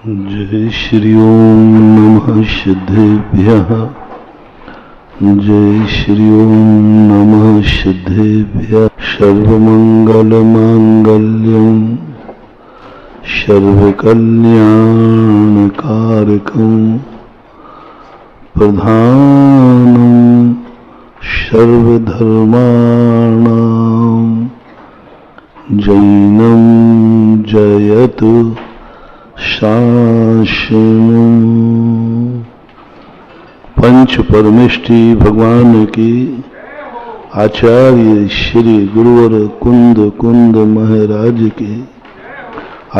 जय श्री ओम नमः सिद्धेभ्यः। जय श्री ओम नमः सिद्धेभ्यः। सर्वमंगलमांगल्यं सर्वकल्याणकारकं प्रधानं सर्वधर्माणां जैनं जयतु शासनम्। पंच परमेष्टि भगवान की आचार्य श्री गुरुवर कुंद कुंद महाराज के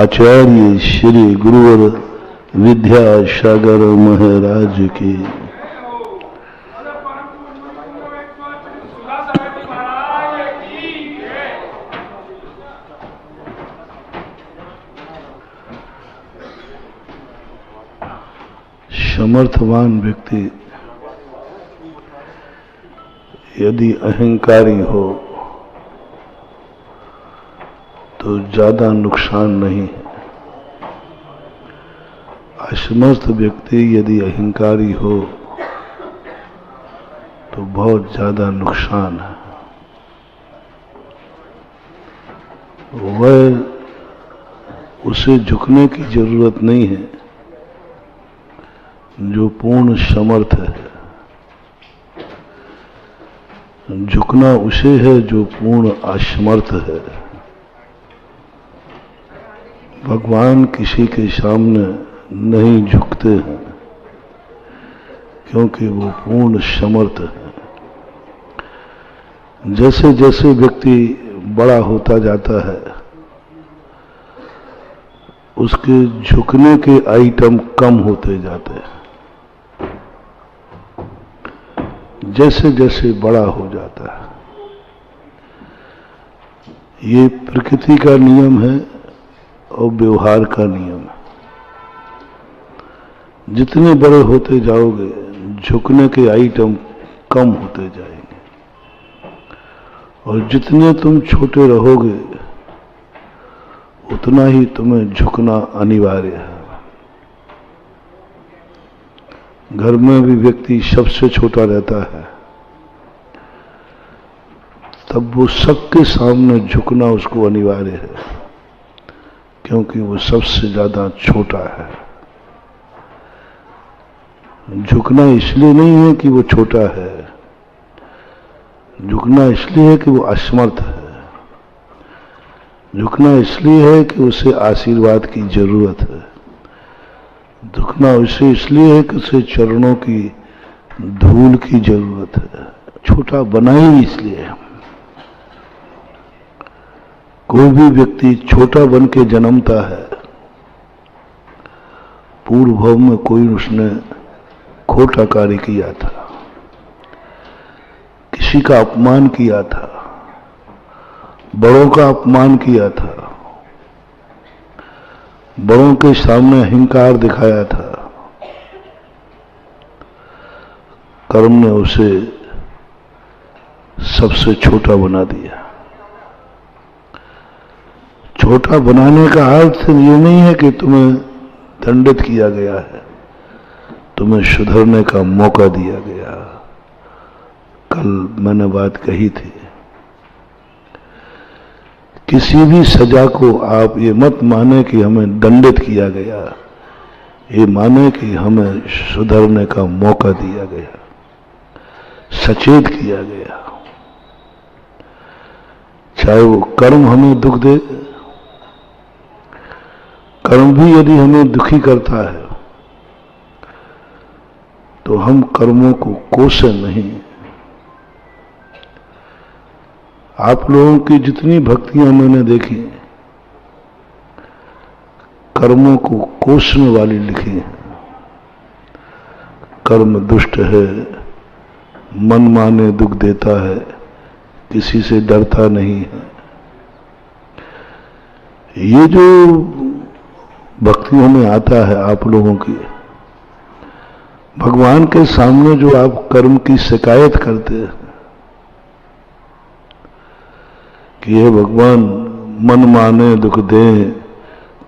आचार्य श्री गुरुवर विद्यासागर महाराज के समर्थवान व्यक्ति यदि अहंकारी हो तो ज्यादा नुकसान नहीं है। असमर्थ व्यक्ति यदि अहंकारी हो तो बहुत ज्यादा नुकसान है। वह उसे झुकने की जरूरत नहीं है जो पूर्ण समर्थ है। झुकना उसे है जो पूर्ण असमर्थ है। भगवान किसी के सामने नहीं झुकते हैं क्योंकि वो पूर्ण समर्थ है। जैसे जैसे व्यक्ति बड़ा होता जाता है उसके झुकने के आइटम कम होते जाते हैं। जैसे जैसे बड़ा हो जाता है, ये प्रकृति का नियम है और व्यवहार का नियम है। जितने बड़े होते जाओगे झुकने के आइटम कम होते जाएंगे और जितने तुम छोटे रहोगे उतना ही तुम्हें झुकना अनिवार्य है। घर में भी व्यक्ति सबसे छोटा रहता है तब वो सबके सामने झुकना उसको अनिवार्य है क्योंकि वो सबसे ज्यादा छोटा है। झुकना इसलिए नहीं है कि वो छोटा है, झुकना इसलिए है कि वो असमर्थ है। झुकना इसलिए है कि उसे आशीर्वाद की जरूरत है। झुकना उसे इसलिए है कि उसे चरणों की धूल की जरूरत है। छोटा बना ही इसलिए है। कोई भी व्यक्ति छोटा बन के जन्मता है, पूर्व भाव में कोई उसने खोटा कार्य किया था, किसी का अपमान किया था, बड़ों का अपमान किया था, बड़ों के सामने अहंकार दिखाया था। कर्म ने उसे सबसे छोटा बना दिया। छोटा बनाने का अर्थ ये नहीं है कि तुम्हें दंडित किया गया है, तुम्हें सुधरने का मौका दिया गया। कल मैंने बात कही थी, किसी भी सजा को आप ये मत माने कि हमें दंडित किया गया, ये माने कि हमें सुधरने का मौका दिया गया, सचेत किया गया। चाहे वो कर्म हमें दुख दे, कर्म भी यदि हमें दुखी करता है तो हम कर्मों को कोसे नहीं। आप लोगों की जितनी भक्तियां मैंने देखी कर्मों को कोसने वाली लिखी हैं। कर्म दुष्ट है, मन माने दुख देता है, किसी से डरता नहीं है। ये जो भक्तियों में आता है आप लोगों की, भगवान के सामने जो आप कर्म की शिकायत करते हैं कि हे भगवान मन माने दुख दे,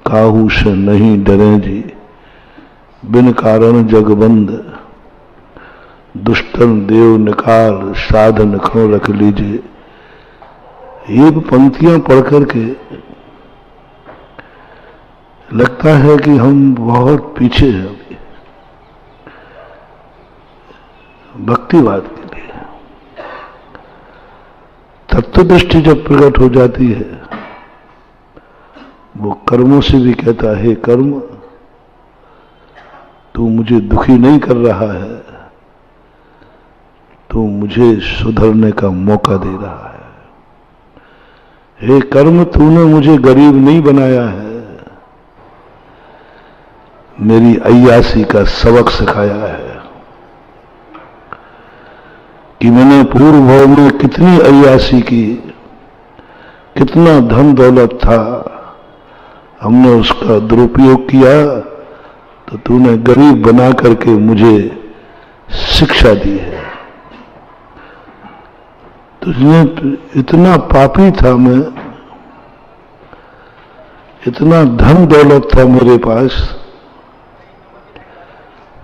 काहू से नहीं डरे जी, बिन कारण जगबंद, दुष्टन देव निकाल, साधन खो रख लीजिए। ये पंक्तियां पढ़ करके लगता है कि हम बहुत पीछे हैं अभी भक्तिवाद के लिए। तत्व दृष्टि जब प्रकट हो जाती है, वो कर्मों से भी कहता है, कर्म तू मुझे दुखी नहीं कर रहा है, तू मुझे सुधरने का मौका दे रहा है। हे कर्म, तूने मुझे गरीब नहीं बनाया है, मेरी अय्यासी का सबक सिखाया है कि मैंने पूर्व भाव में कितनी अय्यासी की, कितना धन दौलत था, हमने उसका दुरुपयोग किया, तो तूने गरीब बना करके मुझे शिक्षा दी है। तुझने इतना पापी था मैं, इतना धन दौलत था मेरे पास,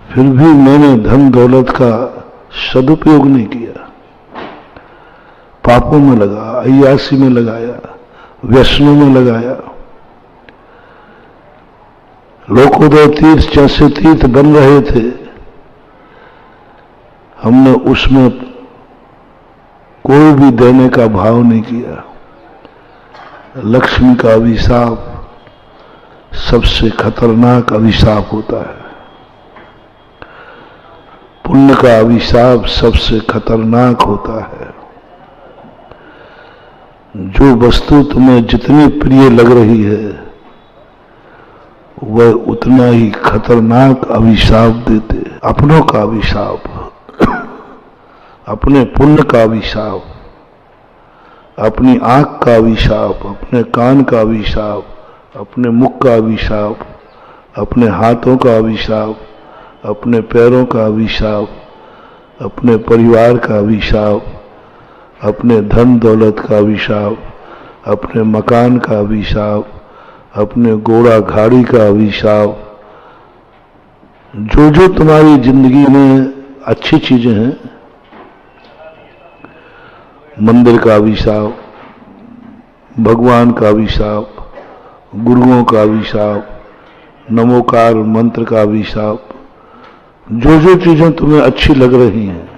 फिर भी मैंने धन दौलत का सदुपयोग नहीं किया, पापों में लगा, अय्यासी में लगाया, व्यसनों में लगाया। लोकोदय तीर्थ जैसे तीर्थ बन रहे थे, हमने उसमें कोई भी देने का भाव नहीं किया। लक्ष्मी का अभिशाप सबसे खतरनाक अभिशाप होता है, पुण्य का अभिशाप सबसे खतरनाक होता है। जो वस्तु तुम्हें जितनी प्रिय लग रही है, वह उतना ही खतरनाक अभिशाप देते। अपनों का अभिशाप, अपने पुण्य का अभिशाप, अपनी आंख का अभिशाप, अपने कान का अभिशाप, अपने मुख का अभिशाप, अपने हाथों का अभिशाप, अपने पैरों का अभिशाप, अपने परिवार का अभिशाप, अपने धन दौलत का अभिशाप, अपने मकान का अभिशाप, अपने घोड़ा गाड़ी का अभिशाप, जो जो तुम्हारी जिंदगी में अच्छी चीजें हैं, मंदिर का अभिशाप, भगवान का अभिशाप, गुरुओं का अभिशाप, नमोकार मंत्र का अभिशाप, जो जो चीजें तुम्हें अच्छी लग रही हैं,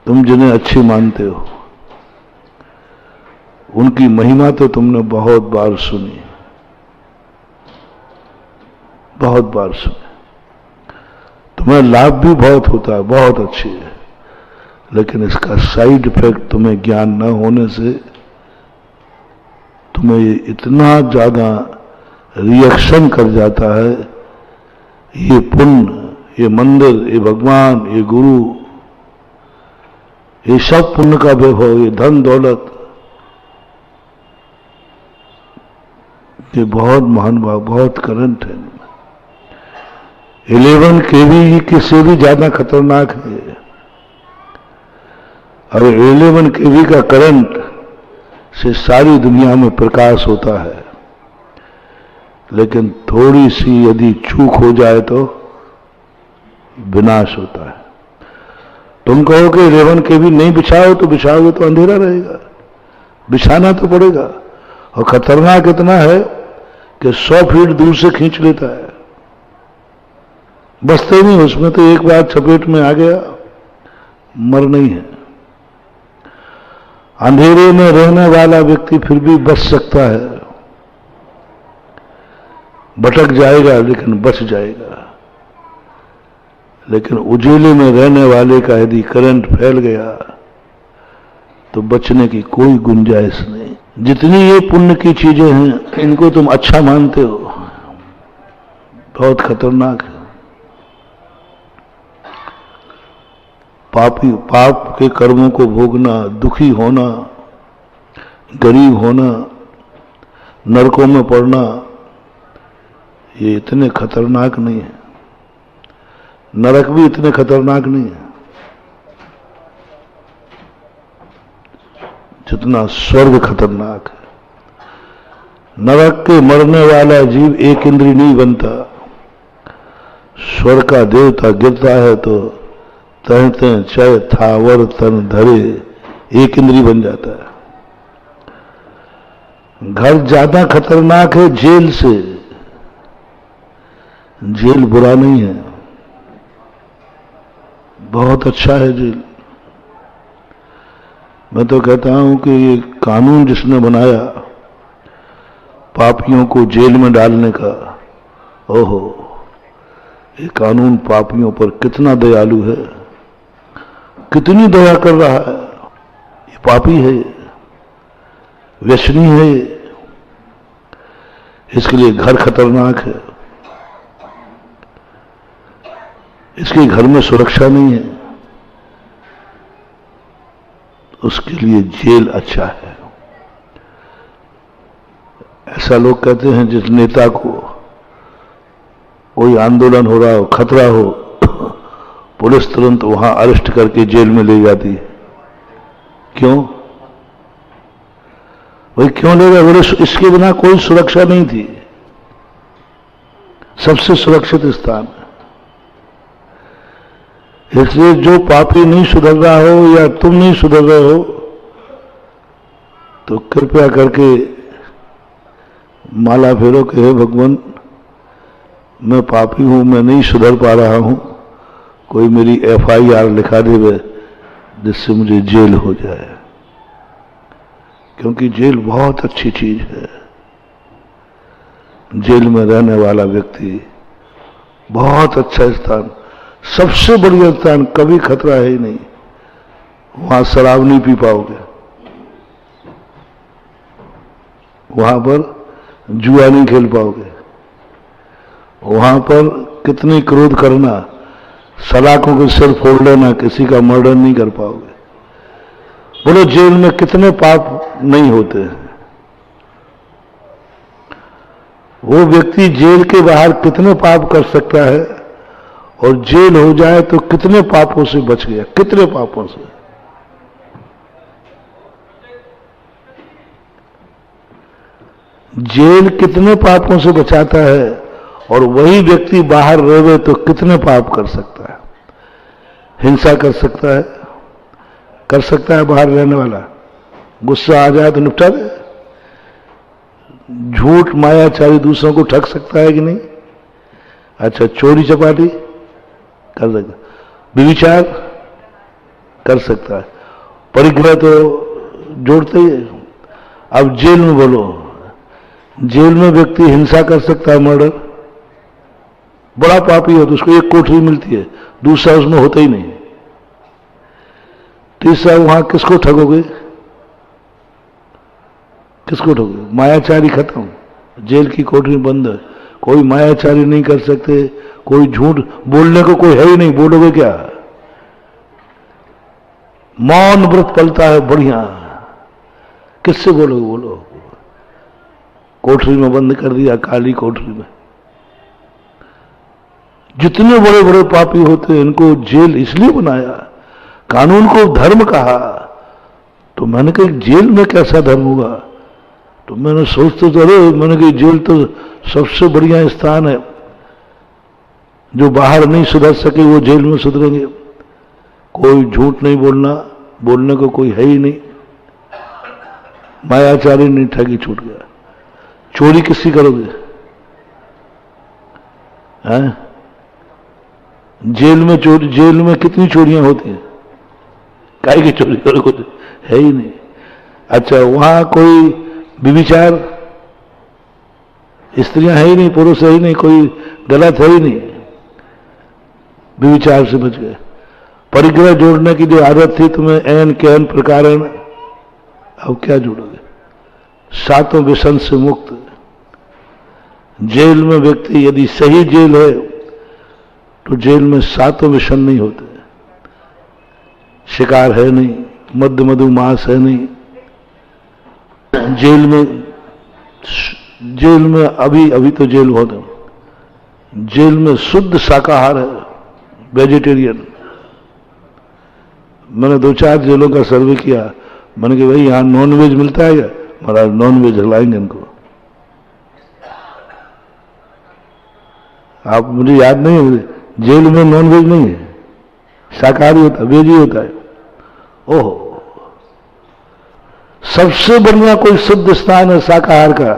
तुम जिन्हें अच्छी मानते हो, उनकी महिमा तो तुमने बहुत बार सुनी, बहुत बार सुनी। तुम्हें लाभ भी बहुत होता है, बहुत अच्छी है, लेकिन इसका साइड इफेक्ट तुम्हें ज्ञान न होने से तुम्हें ये इतना ज्यादा रिएक्शन कर जाता है। ये पुण्य, ये मंदिर, ये भगवान, ये गुरु, ये सब पुण्य का वैभव, ये धन दौलत, ये बहुत महान भाव, बहुत करंट है। 11 kV के से भी ज्यादा खतरनाक है। और 11 kV का करंट से सारी दुनिया में प्रकाश होता है, लेकिन थोड़ी सी यदि चूक हो जाए तो विनाश होता है। तुम कहो कि 11 kV नहीं बिछाओ, तो बिछाओगे तो अंधेरा रहेगा, बिछाना तो पड़ेगा। और खतरनाक इतना है कि 100 फीट दूर से खींच लेता है, बचते नहीं उसमें, तो एक बार चपेट में आ गया, मर नहीं है। अंधेरे में रहने वाला व्यक्ति फिर भी बच सकता है, भटक जाएगा लेकिन बच जाएगा। लेकिन उजेले में रहने वाले का यदि करंट फैल गया तो बचने की कोई गुंजाइश नहीं। जितनी ये पुण्य की चीजें हैं, इनको तुम अच्छा मानते हो, बहुत खतरनाक है। पाप के कर्मों को भोगना, दुखी होना, गरीब होना, नरकों में पड़ना, ये इतने खतरनाक नहीं है। नरक भी इतने खतरनाक नहीं है जितना स्वर्ग खतरनाक है। नरक के मरने वाला जीव एक इंद्री नहीं बनता, स्वर का देवता गिरता है तो तहते चय थावर तन धरे, एक इंद्री बन जाता है। घर ज्यादा खतरनाक है जेल से। जेल बुरा नहीं है, बहुत अच्छा है जेल। मैं तो कहता हूं कि ये कानून जिसने बनाया पापियों को जेल में डालने का, ओहो, ये कानून पापियों पर कितना दयालु है, कितनी दया कर रहा है। ये पापी है, व्यसनी है, इसके लिए घर खतरनाक है, इसके घर में सुरक्षा नहीं है, उसके लिए जेल अच्छा है। ऐसा लोग कहते हैं जिस नेता को कोई आंदोलन हो रहा हो, खतरा हो, पुलिस तुरंत वहां अरेस्ट करके जेल में ले जाती है। क्यों? वही क्यों ले गए? बोले इसके बिना कोई सुरक्षा नहीं थी, सबसे सुरक्षित स्थान है। इसलिए जो पापी नहीं सुधर रहा हो या तुम नहीं सुधर रहे हो तो कृपया करके माला फेरो कि हे भगवान, मैं पापी हूं, मैं नहीं सुधर पा रहा हूं, कोई मेरी FIR लिखा देवे जिससे मुझे जेल हो जाए। क्योंकि जेल बहुत अच्छी चीज है। जेल में रहने वाला व्यक्ति बहुत अच्छा स्थान, सबसे बढ़िया स्थान, कभी खतरा है ही नहीं। वहां शराब नहीं पी पाओगे, वहां पर जुआ नहीं खेल पाओगे, वहां पर कितनी क्रोध करना, सलाखों के सिर फोड़ लेना, किसी का मर्डर नहीं कर पाओगे। बोलो जेल में कितने पाप नहीं होते हैं। वो व्यक्ति जेल के बाहर कितने पाप कर सकता है और जेल हो जाए तो कितने पापों से बच गया, कितने पापों से। जेल कितने पापों से बचाता है और वही व्यक्ति बाहर रहे तो कितने पाप कर सकता है। हिंसा कर सकता है बाहर रहने वाला, गुस्सा आ जाए तो निपटा दे। झूठ मायाचारी दूसरों को ठग सकता है कि नहीं? अच्छा, चोरी चपाटी कर सकता, व्यभिचार कर सकता है, परिग्रह तो जोड़ते ही है। अब जेल में बोलो, जेल में व्यक्ति हिंसा कर सकता है, मर्डर, बड़ा पापी हो तो उसको एक कोठरी मिलती है, दूसरा उसमें होता ही नहीं, तीसरा वहां किसको ठगोगे? किसको ठगोगे? मायाचारी खत्म, जेल की कोठरी बंद है, कोई मायाचारी नहीं कर सकते, कोई झूठ बोलने को कोई है ही नहीं, बोलोगे क्या? मौन व्रत पलता है बढ़िया, किससे बोलोगे? बोलो, कोठरी में बंद कर दिया, काली कोठरी में। जितने बड़े बड़े पापी होते हैं इनको जेल इसलिए बनाया, कानून को धर्म कहा। तो मैंने कहा जेल में कैसा धर्म होगा? तो मैंने सोचते तो रहे, मैंने कहा जेल तो सबसे बढ़िया स्थान है, जो बाहर नहीं सुधर सके वो जेल में सुधरेंगे। कोई झूठ नहीं बोलना, बोलने को कोई है ही नहीं, मायाचारी नहीं, ठगी छूट गया। चोरी किसकी करोगे? हैं? जेल में चोरी, जेल में कितनी चोरियां होती हैं, काहे की चोरी करोगे? है ही नहीं। अच्छा, वहां कोई व्यभिचार, स्त्रियां है ही नहीं, पुरुष है ही नहीं, कोई गलत है ही नहीं, व्यभिचार से बच गए। परिग्रह जोड़ने की जो आदत थी तुम्हें, एन कैन प्रकारण, अब क्या जोड़ोगे? सातों व्यसन से मुक्त। जेल में व्यक्ति यदि सही जेल है तो जेल में सातों व्यसन नहीं होते, शिकार है नहीं, मद्य मधु मांस है नहीं। जेल में अभी तो जेल बहुत है, जेल में शुद्ध शाकाहार है, वेजिटेरियन। मैंने 2-4 जेलों का सर्वे किया, मैंने कहा भाई यहां नॉनवेज मिलता है क्या? महाराज नॉनवेज खिलाएंगे इनको। आप, मुझे याद नहीं है, जेल में नॉनवेज नहीं है, शाकाहारी होता, वेज ही होता है। ओहो, सबसे बढ़िया कोई शुद्ध स्थान है शाकाहार का,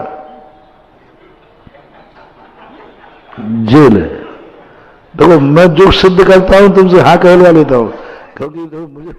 जेल है। देखो, मैं जो सिद्ध करता हूं तुमसे हाँ कहलवा लेता हूं, क्योंकि देखो मुझे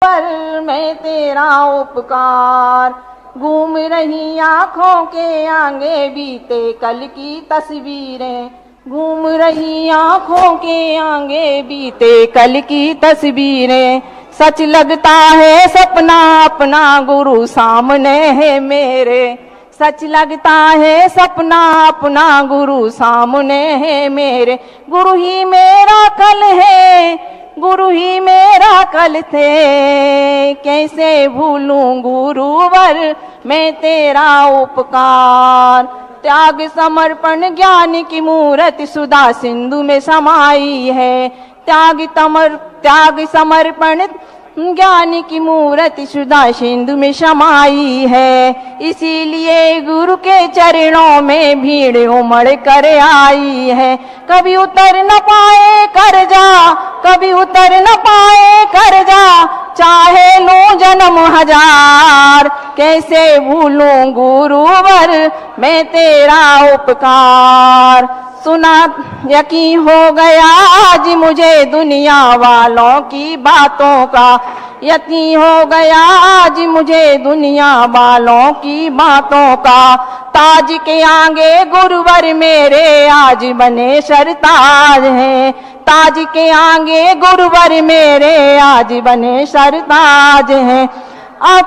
पर मैं तेरा उपकार, घूम रही आंखों के आगे बीते कल की तस्वीरें, घूम रही आंखों के आगे बीते कल की तस्वीरें। सच लगता है सपना अपना गुरु सामने है मेरे, सच लगता है सपना अपना गुरु सामने है मेरे। गुरु ही मेरा कल है, गुरु ही मेरा कल थे, कैसे भूलूं गुरुवर मैं तेरा उपकार। त्याग समर्पण ज्ञान की मूर्ति सुधा सिंधु में समाई है, त्याग समर्पण ज्ञान की मूर्ति सुधा सिंधु में समाई है। इसीलिए गुरु के चरणों में भीड़ उमड़ कर आई है। कभी उतर न पाए कर्जा, कभी उतर न पाए कर्जा, चाहे लूं जन्म हजार, कैसे भूलूं गुरुवर मैं तेरा उपकार। सुना यकीन हो गया आज मुझे दुनिया वालों की बातों का, यकीन हो गया आज मुझे दुनिया वालों की बातों का। ताज के आगे गुरुवर मेरे आज बने सरताज हैं, ताज के आगे गुरुवर मेरे आज बने सरताज हैं।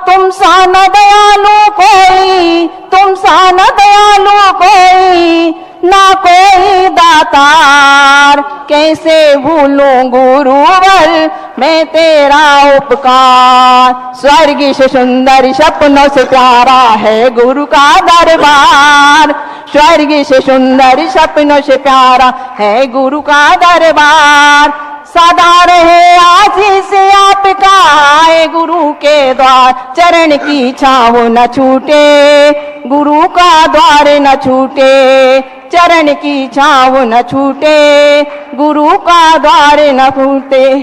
तुम सा न दयालु कोई, तुम सा न दयालु कोई, ना कोई दातार, कैसे भूलूं गुरुवर मैं तेरा उपकार। स्वर्ग से सुंदर सपनों से प्यारा है गुरु का दरबार, स्वर्ग से सुंदर सपनों से प्यारा है गुरु का दरबार। सदा रहे आशीष आपका आए गुरु के द्वार, चरण की छाँव न छूटे, गुरु का द्वार न छूटे, चरण की छाँव न छूटे, गुरु का द्वार न छूटे।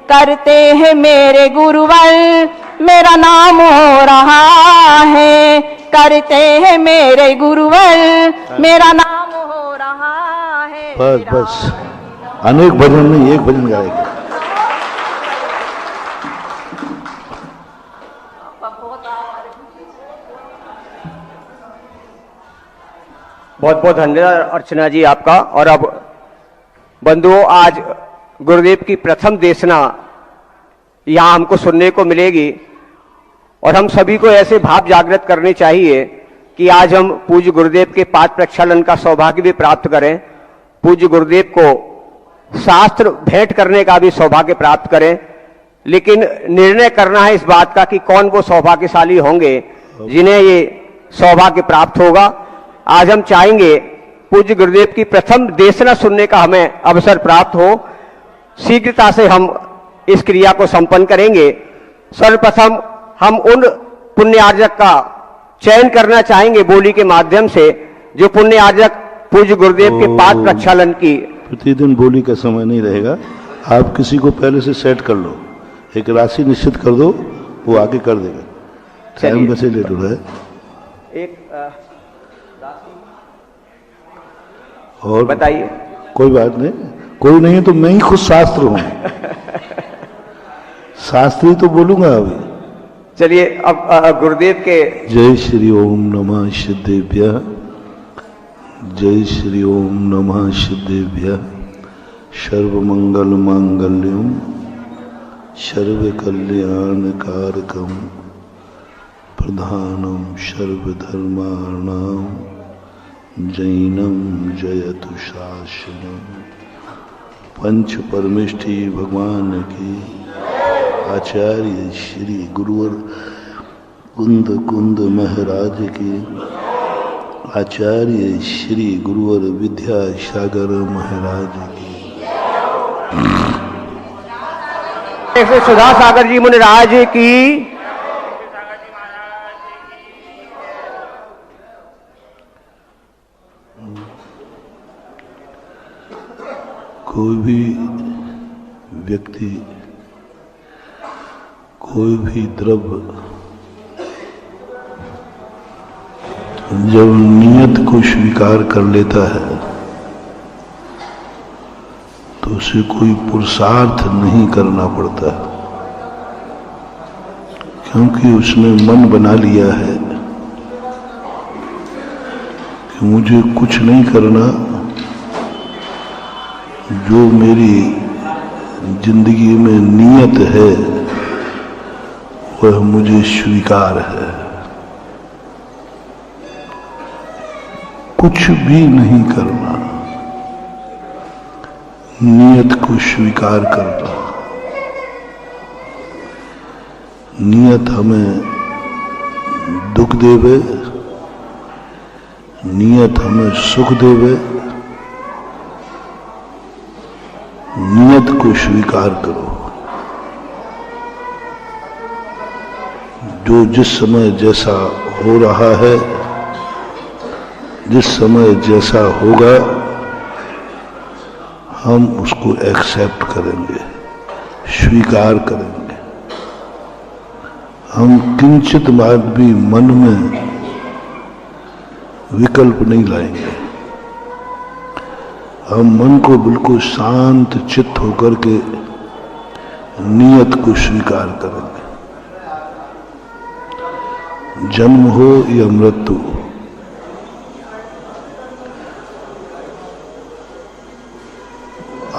करते हैं मेरे गुरुवर मेरा नाम हो रहा है, करते हैं मेरे गुरुवर मेरा नाम हो रहा है। बस बस, अनेक भजन नहीं, एक भजन गाएगा। बहुत बहुत धन्यवाद अर्चना जी आपका। और अब बंधुओं, आज गुरुदेव की प्रथम देशना यहाँ हमको सुनने को मिलेगी, और हम सभी को ऐसे भाव जागृत करने चाहिए कि आज हम पूज्य गुरुदेव के पाद प्रक्षालन का सौभाग्य भी प्राप्त करें, पूज्य गुरुदेव को शास्त्र भेंट करने का भी सौभाग्य प्राप्त करें। लेकिन निर्णय करना है इस बात का कि कौन वो सौभाग्यशाली होंगे जिन्हें ये सौभाग्य प्राप्त होगा। आज हम चाहेंगे पूज्य गुरुदेव की प्रथम देशना सुनने का हमें अवसर प्राप्त हो। शीघ्रता से हम इस क्रिया को संपन्न करेंगे। सर्वप्रथम हम उन पुण्यार्जक का चयन करना चाहेंगे बोली के माध्यम से, जो पुण्यार्जक पूज्य गुरुदेव के पाद प्रक्षालन की। प्रतिदिन बोली का समय नहीं रहेगा, आप किसी को पहले से सेट कर लो, एक राशि निश्चित कर दो, वो आगे कर देगा। टाइम वैसे लेट हो रहा है। एक और बताइए। कोई बात नहीं, कोई नहीं है तो मैं ही खुद शास्त्र हूं शास्त्री तो बोलूंगा अभी। चलिए अब गुरुदेव के जय श्री ओम नमः सिद्धेभ्यः, जय श्री ओम नमः सिद्धेभ्यः। सर्वमंगल मांगल्यम सर्व कल्याण कारकम प्रधानम सर्वधर्माणाम जैनम जयतु शासनम। पंच परमेष्ठी भगवान की, आचार्य श्री गुरुवर कुंद कुंद महाराज की, आचार्य श्री गुरुवर विद्यासागर महाराज की, सुधा सागर जी मुनिराज की। कोई भी व्यक्ति, कोई भी द्रव्य जब नियत को स्वीकार कर लेता है तो उसे कोई पुरुषार्थ नहीं करना पड़ता, क्योंकि उसने मन बना लिया है कि मुझे कुछ नहीं करना, जो मेरी जिंदगी में नियत है वह मुझे स्वीकार है। कुछ भी नहीं करना, नियत को स्वीकार करना। नियत हमें दुख देवे, नियत हमें सुख देवे, नियत को स्वीकार करो। जो जिस समय जैसा हो रहा है, जिस समय जैसा होगा, हम उसको एक्सेप्ट करेंगे, स्वीकार करेंगे। हम किंचित बात भी मन में विकल्प नहीं लाएंगे। हम मन को बिल्कुल शांत चित्त होकर के नियत को स्वीकार करेंगे। जन्म हो या मृत्यु,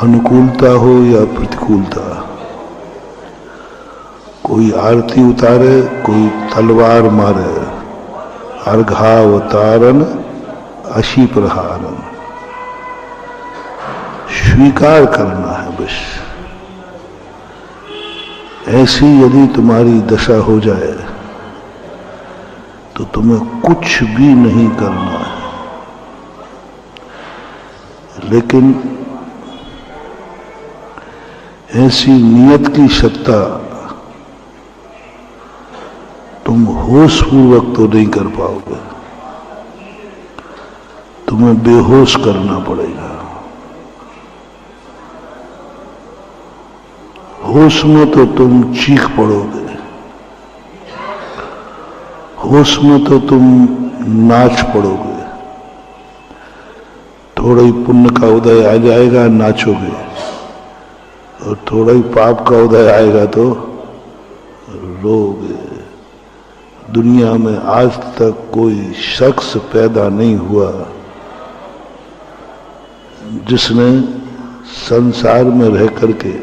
अनुकूलता हो या प्रतिकूलता, कोई आरती उतारे, कोई तलवार मारे, अर्घावतारन अशी प्रहारन, स्वीकार करना है बस। ऐसी यदि तुम्हारी दशा हो जाए तो तुम्हें कुछ भी नहीं करना है। लेकिन ऐसी नियत की सत्ता तुम होश पूर्वक तो नहीं कर पाओगे, तुम्हें बेहोश करना पड़ेगा। होश में तो तुम चीख पड़ोगे, होश में तो तुम नाच पड़ोगे। थोड़ा ही पुण्य का उदय आ जाएगा, नाचोगे, और थोड़ा ही पाप का उदय आएगा तो रोगे। दुनिया में आज तक कोई शख्स पैदा नहीं हुआ जिसने संसार में रह करके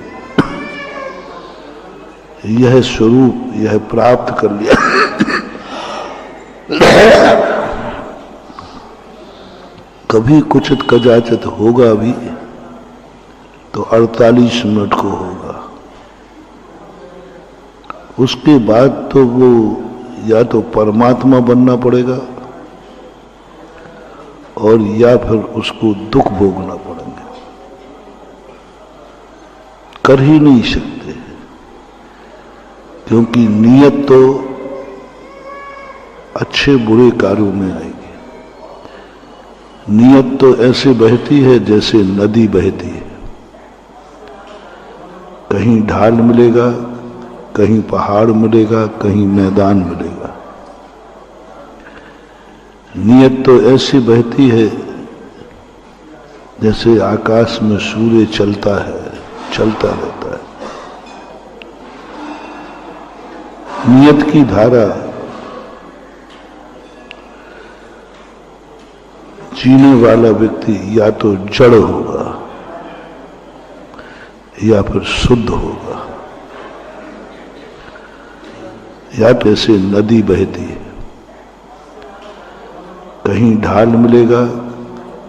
यह स्वरूप, यह प्राप्त कर लिया। कभी कुछ कदाचित होगा भी तो 48 मिनट को होगा। उसके बाद तो वो या तो परमात्मा बनना पड़ेगा और या फिर उसको दुख भोगना पड़ेगा। कर ही नहीं सकते, क्योंकि नियत तो अच्छे बुरे कार्यों में आएगी। नियत तो ऐसे बहती है जैसे नदी बहती है, कहीं ढाल मिलेगा, कहीं पहाड़ मिलेगा, कहीं मैदान मिलेगा। नियत तो ऐसी बहती है जैसे आकाश में सूर्य चलता है, चलता रहता है। नियत की धारा जीने वाला व्यक्ति या तो जड़ होगा या फिर शुद्ध होगा, या तो ऐसे नदी बहती है, कहीं ढाल मिलेगा,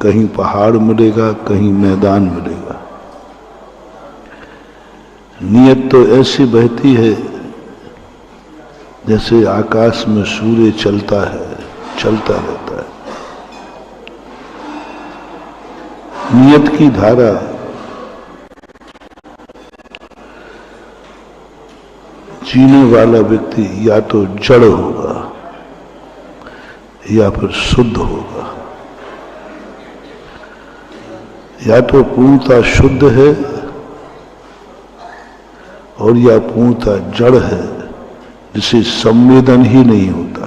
कहीं पहाड़ मिलेगा, कहीं मैदान मिलेगा। नियत तो ऐसी बहती है जैसे आकाश में सूर्य चलता है, चलता रहता है। नियत की धारा जीने वाला व्यक्ति या तो जड़ होगा या फिर शुद्ध होगा। या तो पूर्णतः शुद्ध है और या पूर्णतः जड़ है, जिसे संवेदन ही नहीं होता।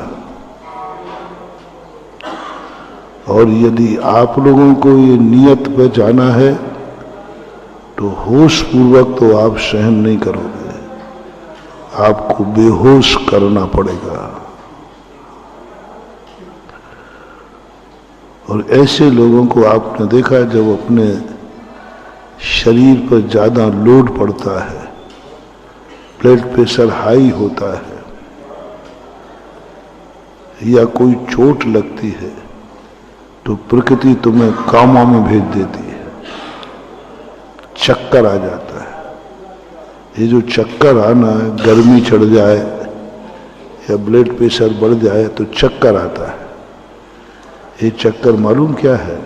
और यदि आप लोगों को ये नियत पे जाना है तो होश पूर्वक तो आप सहन नहीं करोगे, आपको बेहोश करना पड़ेगा। और ऐसे लोगों को आपने देखा जब अपने शरीर पर ज्यादा लोड पड़ता है, ब्लड प्रेशर हाई होता है या कोई चोट लगती है, तो प्रकृति तुम्हें कामा में भेज देती है, चक्कर आ जाता है। ये जो चक्कर आना है, गर्मी चढ़ जाए या ब्लड प्रेशर बढ़ जाए तो चक्कर आता है। ये चक्कर मालूम क्या है?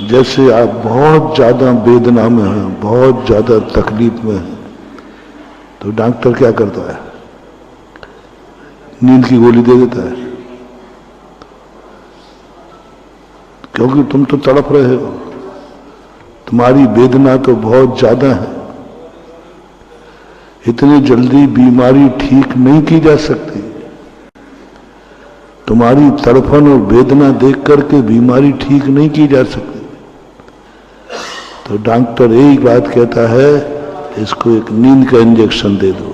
जैसे आप बहुत ज्यादा वेदना में हैं, बहुत ज्यादा तकलीफ में हैं, तो डॉक्टर क्या करता है? नींद की गोली दे देता है, क्योंकि तुम तो तड़प रहे हो, तुम्हारी वेदना तो बहुत ज्यादा है, इतनी जल्दी बीमारी ठीक नहीं की जा सकती। तुम्हारी तड़फन और वेदना देख करके बीमारी ठीक नहीं की जा सकती। तो डॉक्टर एक बात कहता है, इसको एक नींद का इंजेक्शन दे दो,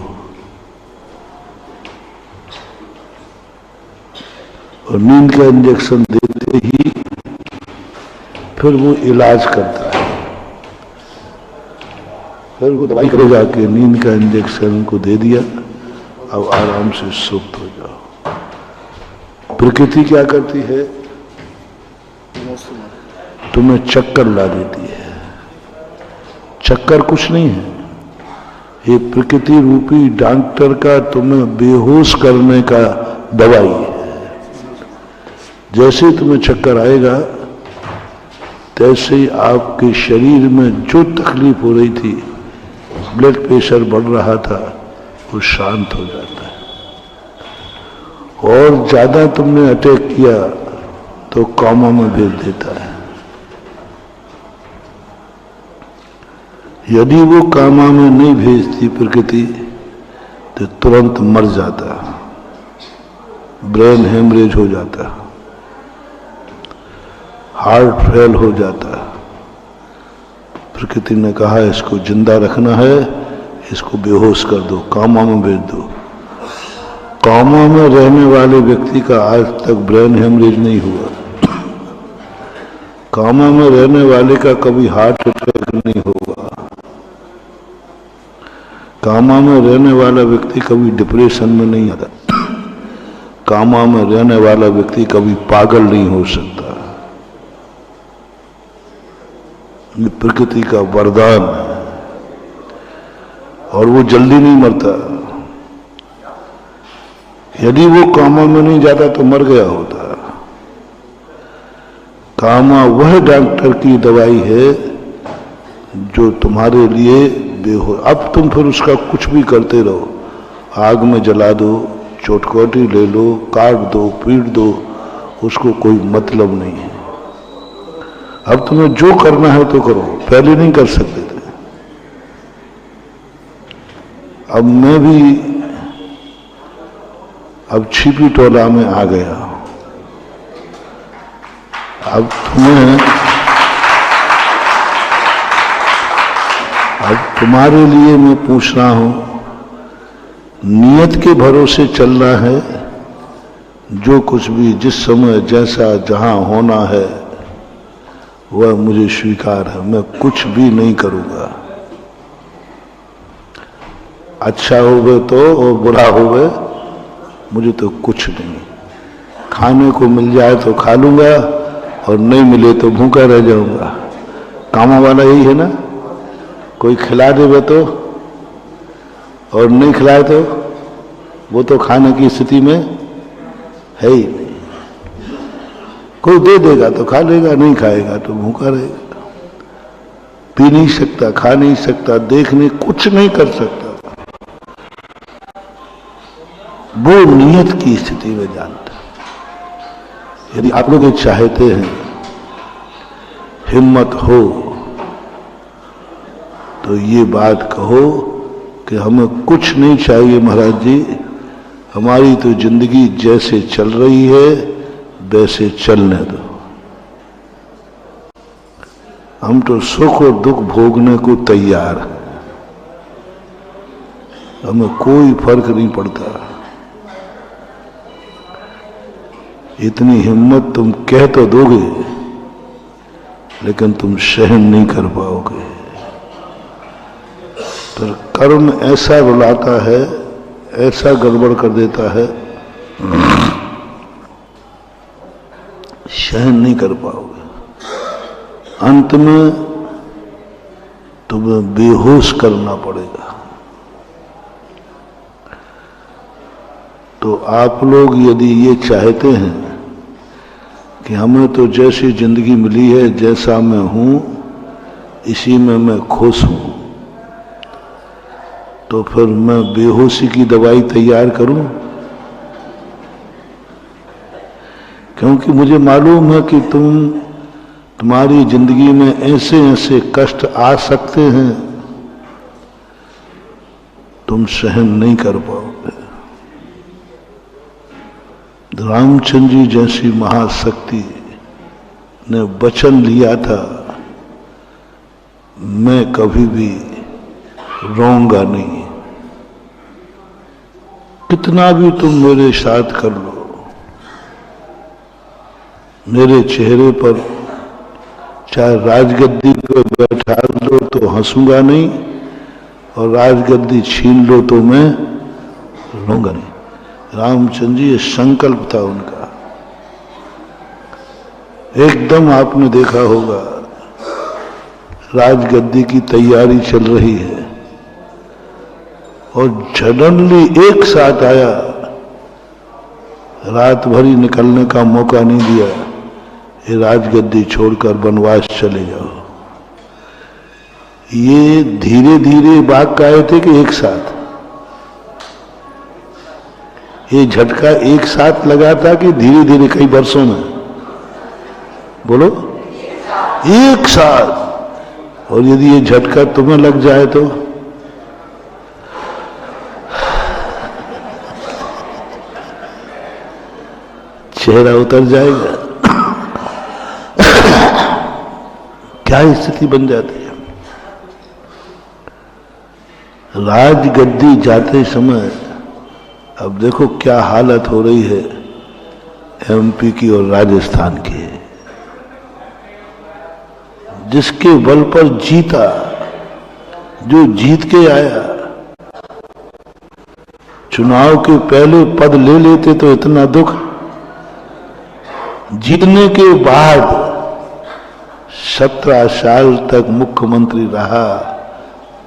और नींद का इंजेक्शन देते ही फिर वो इलाज करता है, फिर वो दवाई करेगा कि नींद का इंजेक्शन को दे दिया, अब आराम से सुप्त हो जाओ। प्रकृति क्या करती है? तुम्हें चक्कर ला देती है। चक्कर कुछ नहीं है, ये प्रकृति रूपी डॉक्टर का तुम्हें बेहोश करने का दवाई है। जैसे तुम्हें चक्कर आएगा, तैसे ही आपके शरीर में जो तकलीफ हो रही थी, ब्लड प्रेशर बढ़ रहा था, वो शांत हो जाता है। और ज्यादा तुमने अटैक किया तो कोमा में भेज देता है। यदि वो कोमा में नहीं भेजती प्रकृति तो तुरंत मर जाता, ब्रेन हेमरेज हो जाता, हार्ट फेल हो जाता। प्रकृति ने कहा इसको जिंदा रखना है, इसको बेहोश कर दो, कोमा में भेज दो। कोमा में रहने वाले व्यक्ति का आज तक ब्रेन हेमरेज नहीं हुआ। कोमा में रहने वाले का कभी हार्ट अटैक नहीं होगा। कोमा में रहने वाला व्यक्ति कभी डिप्रेशन में नहीं आता। कोमा में रहने वाला व्यक्ति कभी पागल नहीं हो सकता। ये प्रकृति का वरदान है, और वो जल्दी नहीं मरता। यदि वो कोमा में नहीं जाता तो मर गया होता। कोमा वह डॉक्टर की दवाई है जो तुम्हारे लिए बेहोश। अब तुम फिर उसका कुछ भी करते रहो, आग में जला दो, चोटकोटी ले लो, काट दो, पीट दो, उसको कोई मतलब नहीं है। अब तुम्हें जो करना है तो करो, पहले नहीं कर सकते थे। अब मैं भी अब छिपी टोला में आ गया। अब तुम्हारे लिए मैं पूछ रहा हूं, नियत के भरोसे चलना है। जो कुछ भी जिस समय जैसा जहां होना है वह मुझे स्वीकार है, मैं कुछ भी नहीं करूंगा। अच्छा होवे तो और बुरा होवे, मुझे तो कुछ नहीं। खाने को मिल जाए तो खा लूंगा, और नहीं मिले तो भूखा रह जाऊंगा। कामों वाला यही है ना, कोई खिला देवे तो, और नहीं खिलाए तो वो तो खाने की स्थिति में है ही नहीं। कोई दे देगा तो खा लेगा, नहीं खाएगा तो भूखा रहेगा। पी नहीं सकता, खा नहीं सकता, देख नहीं, कुछ नहीं कर सकता। वो नियत की स्थिति में जानता है। यदि आप लोग ये चाहते हैं, हिम्मत हो, तो ये बात कहो कि हमें कुछ नहीं चाहिए महाराज जी, हमारी तो जिंदगी जैसे चल रही है वैसे चलने दो, हम तो सुख और दुख भोगने को तैयार हैं, हमें कोई फर्क नहीं पड़ता। इतनी हिम्मत तुम कह तो दोगे, लेकिन तुम सहन नहीं कर पाओगे। तो कर्म ऐसा रुलाता है, ऐसा गड़बड़ कर देता है, सहन नहीं कर पाओगे। अंत में तुम्हें बेहोश करना पड़ेगा। तो आप लोग यदि ये चाहते हैं कि हमें तो जैसी जिंदगी मिली है, जैसा मैं हूं इसी में मैं खुश हूं, तो फिर मैं बेहोशी की दवाई तैयार करूं, क्योंकि मुझे मालूम है कि तुम्हारी जिंदगी में ऐसे ऐसे कष्ट आ सकते हैं, तुम सहन नहीं कर पाओगे। रामचंद्र जी जैसी महाशक्ति ने वचन लिया था, मैं कभी भी रोऊंगा नहीं, कितना भी तुम मेरे साथ कर लो, मेरे चेहरे पर चाहे राजगद्दी पर बैठा लो तो हंसूंगा नहीं, और राजगद्दी छीन लो तो मैं रोऊंगा नहीं। रामचंद्र जी, ये संकल्प था उनका। एकदम आपने देखा होगा, राजगद्दी की तैयारी चल रही है और सडनली एक साथ आया, रात भरी निकलने का मौका नहीं दिया, ये राजगद्दी छोड़कर वनवास चले जाओ। ये धीरे धीरे बात कहे थे कि एक साथ, ये झटका एक साथ लगा था कि धीरे धीरे कई वर्षों में? बोलो, एक साथ। और यदि ये झटका तुम्हें लग जाए तो चेहरा उतर जाएगा, क्या स्थिति बन जाती है। राजगद्दी जाते समय अब देखो क्या हालत हो रही है एमपी की और राजस्थान की। जिसके बल पर जीता, जो जीत के आया, चुनाव के पहले पद ले लेते तो इतना दुख, जीतने के बाद 17 साल तक मुख्यमंत्री रहा,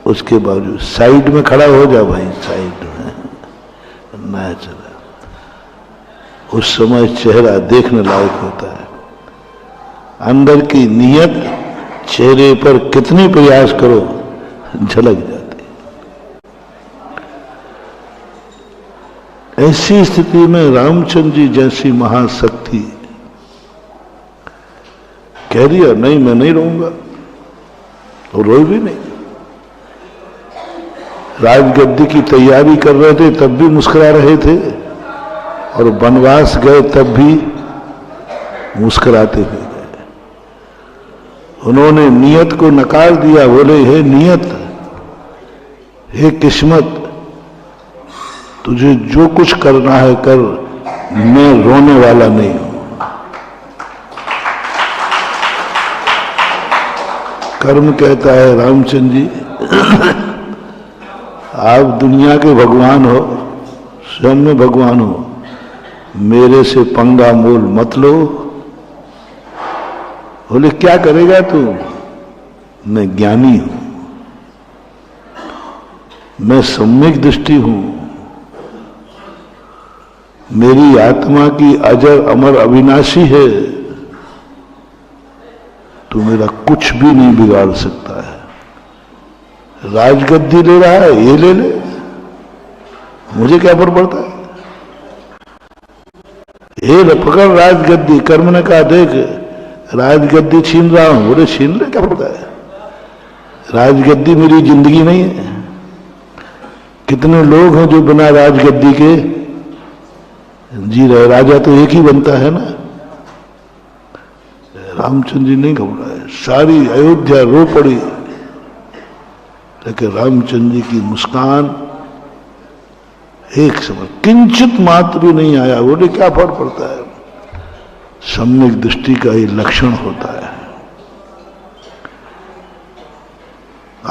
उसके बावजूद साइड में खड़ा हो जा भाई, साइड में ना चला। उस समय चेहरा देखने लायक होता है, अंदर की नीयत चेहरे पर कितनी प्रयास करो झलक जाती है। ऐसी स्थिति में रामचंद्र जी जैसी महाशक्ति कह दिया, नहीं मैं नहीं रहूंगा, और रोए भी नहीं। राजगद्दी की तैयारी कर रहे थे तब भी मुस्कुरा रहे थे, और वनवास गए तब भी मुस्कुराते हुए गए। उन्होंने नियत को नकार दिया, बोले हे नियत, हे किस्मत, तुझे जो कुछ करना है कर, मैं रोने वाला नहीं हूं। कर्म कहता है रामचंद्र जी, आप दुनिया के भगवान हो, स्वयं में भगवान हो, मेरे से पंगा मोल मत लो। बोले क्या करेगा तू? मैं ज्ञानी हूं, मैं सम्यक दृष्टि हूं, मेरी आत्मा की अजर अमर अविनाशी है, तो मेरा कुछ भी नहीं बिगाड़ सकता है। राजगद्दी ले रहा है, ये ले ले, मुझे क्या फर्क पड़ता है। हे पकड़ राजगद्दी। कर्म ने कहा देख राजगद्दी छीन रहा हूं। बोले छीन ले, क्या पड़ता है, राजगद्दी मेरी जिंदगी नहीं है। कितने लोग हैं जो बिना राजगद्दी के जी रहे, राजा तो एक ही बनता है ना। रामचंद्र जी नहीं घबराए, सारी अयोध्या रो पड़ी, लेकिन रामचंद्र जी की मुस्कान एक समय किंचित मात्र भी नहीं आया। बोले क्या फर्क पड़ता है, सम्यक दृष्टि का ही लक्षण होता है।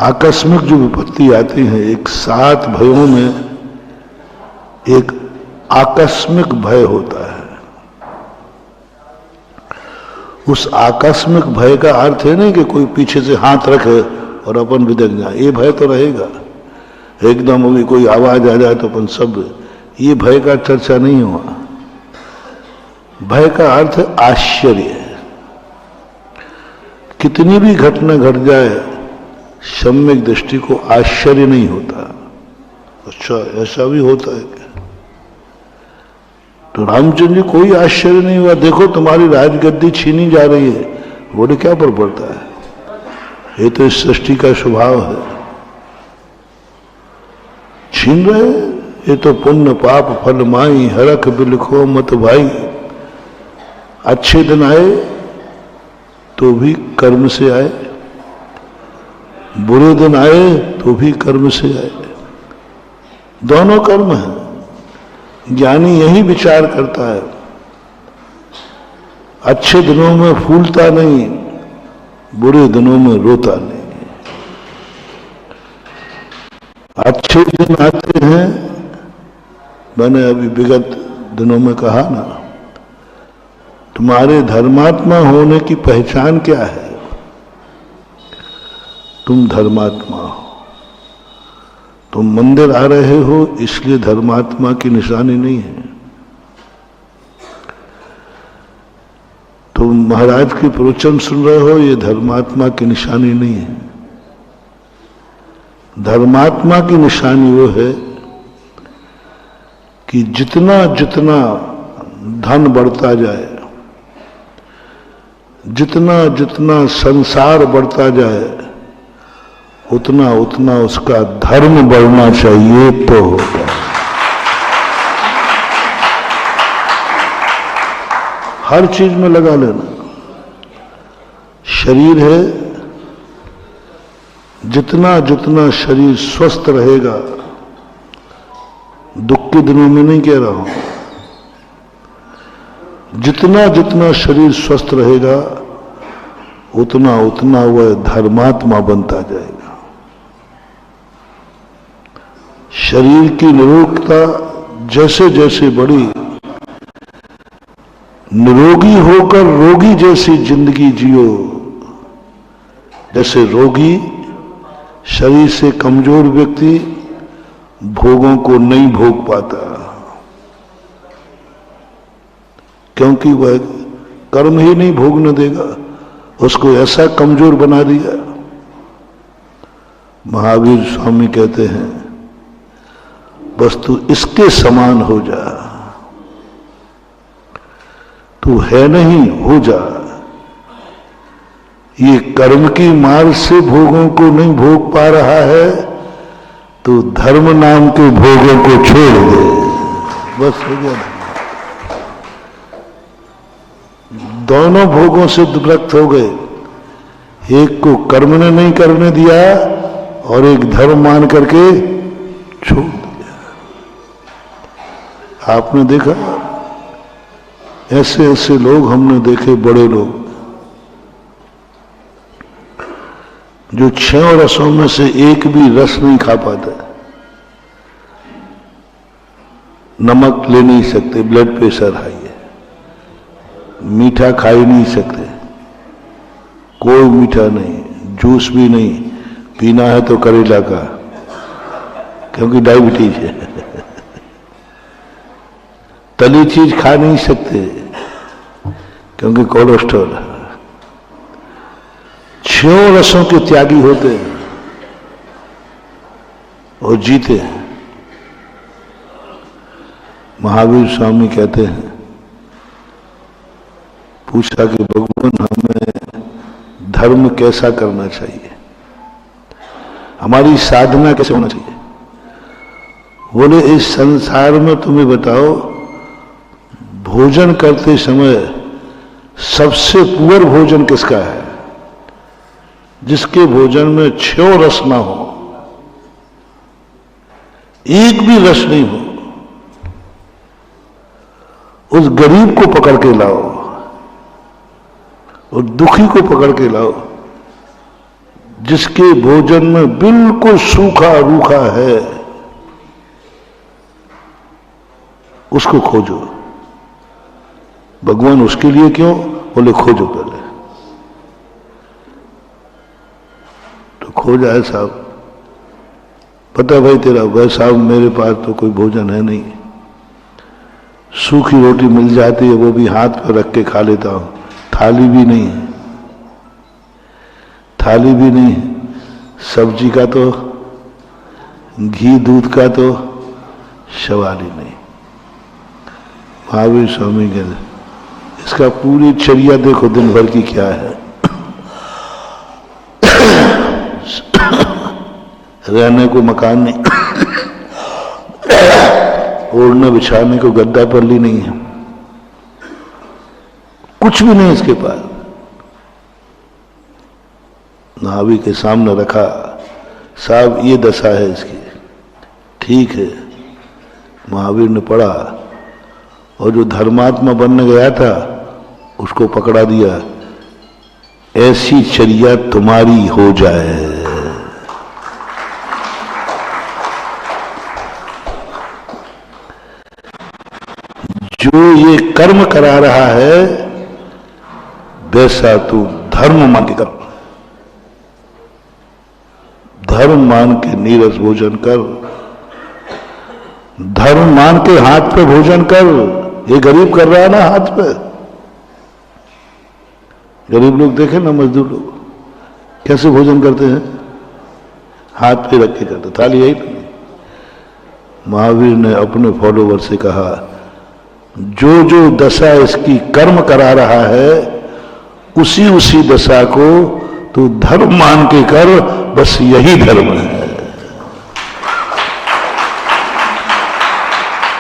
आकस्मिक जो विपत्ति आती है, एक 7 भयों में एक आकस्मिक भय होता है। उस आकस्मिक भय का अर्थ है नहीं कि कोई पीछे से हाथ रखे और अपन बिदक जाए, ये भय तो रहेगा। एकदम अभी कोई आवाज आ जाए तो अपन सब, ये भय का चर्चा नहीं हुआ। भय का अर्थ है आश्चर्य। कितनी भी घटना घट जाए, सम्यक दृष्टि को आश्चर्य नहीं होता। अच्छा ऐसा भी होता है क्या? तो रामचंद्र जी कोई आश्चर्य नहीं हुआ, देखो तुम्हारी राजगद्दी छीनी जा रही है। बोले क्या पर पड़ता है, ये तो इस सृष्टि का स्वभाव है, छीन रहे, ये तो पुण्य पाप फल माई, हरख बिलखो मत भाई। अच्छे दिन आए तो भी कर्म से आए, बुरे दिन आए तो भी कर्म से आए, दोनों कर्म है। ज्ञानी यही विचार करता है, अच्छे दिनों में फूलता नहीं, बुरे दिनों में रोता नहीं। अच्छे दिन आते हैं, मैंने अभी विगत दिनों में कहा ना, तुम्हारे धर्मात्मा होने की पहचान क्या है? तुम धर्मात्मा हो। तुम मंदिर आ रहे हो इसलिए धर्मात्मा की निशानी नहीं है। तुम महाराज की प्रवचन सुन रहे हो, ये धर्मात्मा की निशानी नहीं है। धर्मात्मा की निशानी वो है कि जितना जितना धन बढ़ता जाए, जितना जितना संसार बढ़ता जाए, उतना उतना उसका धर्म बढ़ना चाहिए तो होगा। हर चीज में लगा लेना। शरीर है, जितना जितना शरीर स्वस्थ रहेगा, दुख के दिनों में नहीं कह रहा हूं, जितना जितना शरीर स्वस्थ रहेगा उतना उतना वह धर्मात्मा बनता जाएगा। शरीर की निरोगता जैसे जैसे बढ़ी, निरोगी होकर रोगी जैसी जिंदगी जियो। जैसे रोगी शरीर से कमजोर व्यक्ति भोगों को नहीं भोग पाता, क्योंकि वह कर्म ही नहीं भोगने देगा, उसको ऐसा कमजोर बना दिया। महावीर स्वामी कहते हैं बस तू इसके समान हो जा, तू है नहीं हो जा। ये कर्म की मार से भोगों को नहीं भोग पा रहा है तो धर्म नाम के भोगों को छोड़ दे, बस हो गया। दोनों भोगों से विरक्त हो गए, एक को कर्म ने नहीं करने दिया और एक धर्म मान करके छोड़ दिया। आपने देखा ऐसे ऐसे लोग हमने देखे, बड़े लोग जो 6 रसों में से एक भी रस नहीं खा पाते, नमक ले नहीं सकते, ब्लड प्रेशर हाई है, मीठा खा ही नहीं सकते, कोई मीठा नहीं, जूस भी नहीं, पीना है तो करेला का, क्योंकि डायबिटीज है। तली चीज खा नहीं सकते क्योंकि कोलेस्ट्रॉल है। 6 रसों के त्यागी होते हैं और जीते हैं। महावीर स्वामी कहते हैं पूछा कि भगवान हमें धर्म कैसा करना चाहिए, हमारी साधना कैसे होना चाहिए। बोले इस संसार में तुम्हें बताओ, भोजन करते समय सबसे पुअर भोजन किसका है? जिसके भोजन में 6 रस ना हो, एक भी रस नहीं हो, उस गरीब को पकड़ के लाओ, उस दुखी को पकड़ के लाओ, जिसके भोजन में बिल्कुल सूखा रूखा है, उसको खोजो। भगवान उसके लिए क्यों? बोले खोजो पहले। तो खोजा है साहब, पता भाई तेरा, वह साहब मेरे पास तो कोई भोजन है नहीं, सूखी रोटी मिल जाती है वो भी हाथ पर रख के खा लेता हूं, थाली भी नहीं है, थाली भी नहीं, सब्जी का तो, घी दूध का तो सवाल ही नहीं। महावीर स्वामी के इसका पूरी चर्या देखो दिन भर की क्या है। रहने को मकान नहीं, ओढ़ने बिछाने को गद्दा पल्ली नहीं है, कुछ भी नहीं इसके पास। नाभि के सामने रखा, साहब ये दशा है इसकी, ठीक है। महावीर ने पढ़ा और जो धर्मात्मा बनने गया था उसको पकड़ा दिया, ऐसी चर्या तुम्हारी हो जाए। जो ये कर्म करा रहा है वैसा तू धर्म मान के कर, धर्म मान के नीरस भोजन कर, धर्म मान के हाथ पे भोजन कर। ये गरीब कर रहा है ना हाथ पे, गरीब लोग देखे ना, मजदूर लोग कैसे भोजन करते हैं, हाथ पे रख के करते, थाली यही पे। महावीर ने अपने फॉलोवर से कहा, जो जो दशा इसकी कर्म करा रहा है उसी उसी दशा को तू धर्म मान के कर, बस यही धर्म है।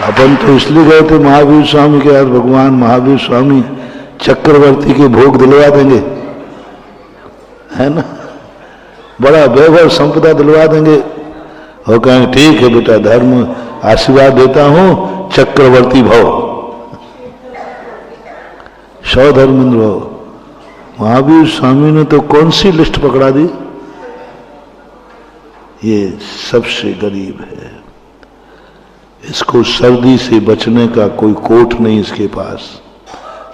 अपन तो इसलिए गए थे महावीर स्वामी के, यार भगवान महावीर स्वामी चक्रवर्ती के भोग दिलवा देंगे, है ना, बड़ा वैभव संपदा दिलवा देंगे, और कहेंगे ठीक है बेटा धर्म आशीर्वाद देता हूं, चक्रवर्ती भव, सौ धर्मेंद्र भव। महावीर स्वामी ने तो कौन सी लिस्ट पकड़ा दी? ये सबसे गरीब है, इसको सर्दी से बचने का कोई कोट नहीं इसके पास,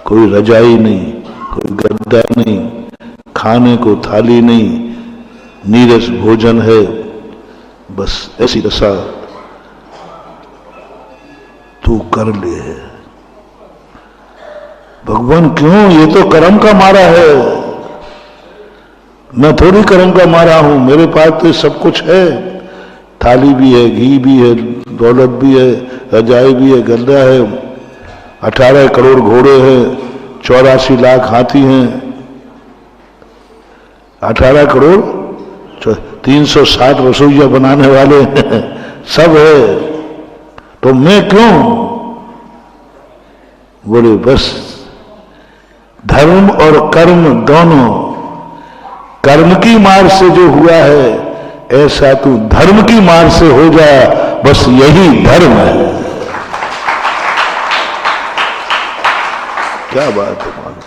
कोई रजाई नहीं, कोई गद्दा नहीं, खाने को थाली नहीं, नीरस भोजन है, बस ऐसी दशा तू कर ले। भगवान क्यों? ये तो कर्म का मारा है, मैं थोड़ी कर्म का मारा हूं, मेरे पास तो सब कुछ है, थाली भी है, घी भी है, दौलत भी है, रजाई भी है, गद्दा है, 18 करोड़ घोड़े हैं, 84 लाख हाथी हैं, 18 करोड़ 360 रसोइया बनाने वाले सब है, तो मैं क्यों? बोले बस धर्म और कर्म दोनों, कर्म की मार से जो हुआ है ऐसा तू धर्म की मार से हो जा, बस यही धर्म है। क्या बात है मानो,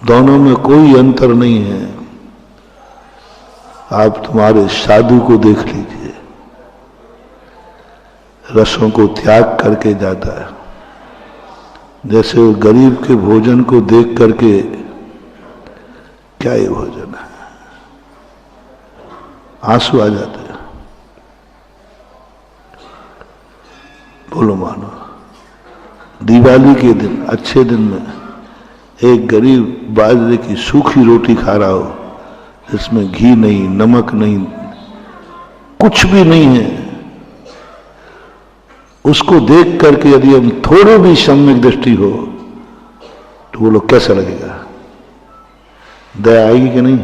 दोनों में कोई अंतर नहीं है। आप तुम्हारे साधु को देख लीजिए, रसों को त्याग करके जाता है, जैसे वो गरीब के भोजन को देख करके, क्या ये भोजन है, आंसू आ जाते हैं। बोलो मानो, दिवाली के दिन, अच्छे दिन में एक गरीब बाजरे की सूखी रोटी खा रहा हो, जिसमें घी नहीं, नमक नहीं, कुछ भी नहीं है, उसको देख करके यदि हम थोड़ी भी सम्यक दृष्टि हो तो वो लोग कैसा लगेगा? दया आएगी कि नहीं?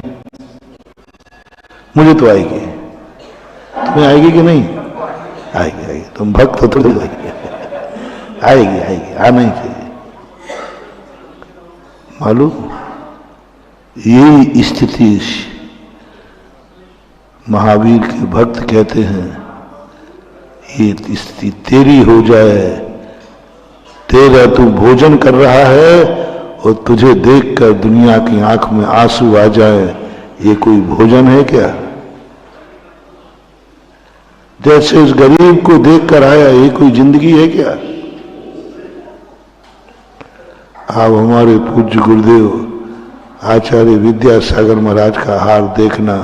मुझे तो आएगी, तुम्हें आएगी कि नहीं? आएगी, आएगी। तुम भक्त हो तो आएगी, आएगी, आएगी, आना ही चाहिए। मालूम, यही स्थिति महावीर के भक्त कहते हैं, ये स्थिति तेरी हो जाए। तेरा तू भोजन कर रहा है और तुझे देखकर दुनिया की आंख में आंसू आ जाए, ये कोई भोजन है क्या? जैसे उस गरीब को देखकर आया, ये कोई जिंदगी है क्या? आप हमारे पूज्य गुरुदेव आचार्य विद्यासागर महाराज का हाल देखना,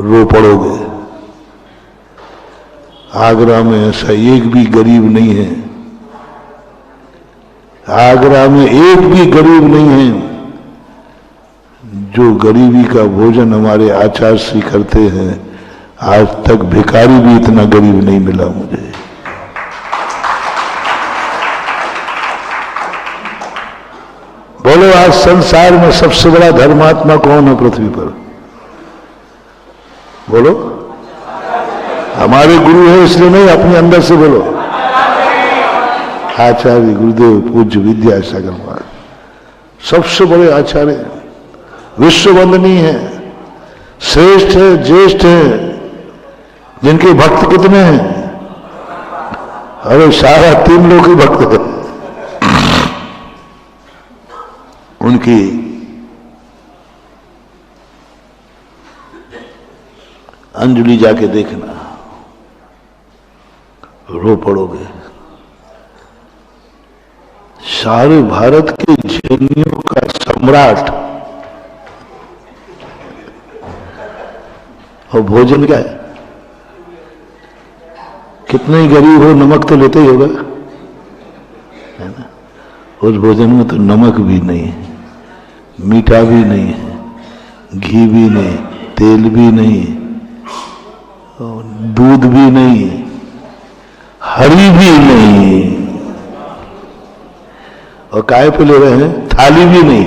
रो पड़ोगे। आगरा में ऐसा एक भी गरीब नहीं है, आगरा में एक भी गरीब नहीं है जो गरीबी का भोजन हमारे आचार्य श्री करते हैं। आज तक भिखारी भी इतना गरीब नहीं मिला मुझे। बोलो, आज संसार में सबसे बड़ा धर्मात्मा कौन है पृथ्वी पर? बोलो। हमारे गुरु है इसलिए नहीं, अपने अंदर से बोलो। आचार्य गुरुदेव पूज्य विद्यासागर महाराज सबसे बड़े आचार्य, विश्व वंदनीय है, श्रेष्ठ है, ज्येष्ठ है। जिनके भक्त कितने हैं? अरे सारा 3 लोग ही भक्त है। उनकी अंजलि जाके देखना, रो पड़ोगे। सारे भारत के जैनियों का सम्राट, और भोजन क्या है? कितना ही गरीब हो, नमक तो लेते ही होगा, है ना? उस भोजन में तो नमक भी नहीं है, मीठा भी नहीं है, घी भी नहीं, तेल भी नहीं, दूध भी नहीं, हरी भी नहीं, और काय पे ले रहे हैं? थाली भी नहीं।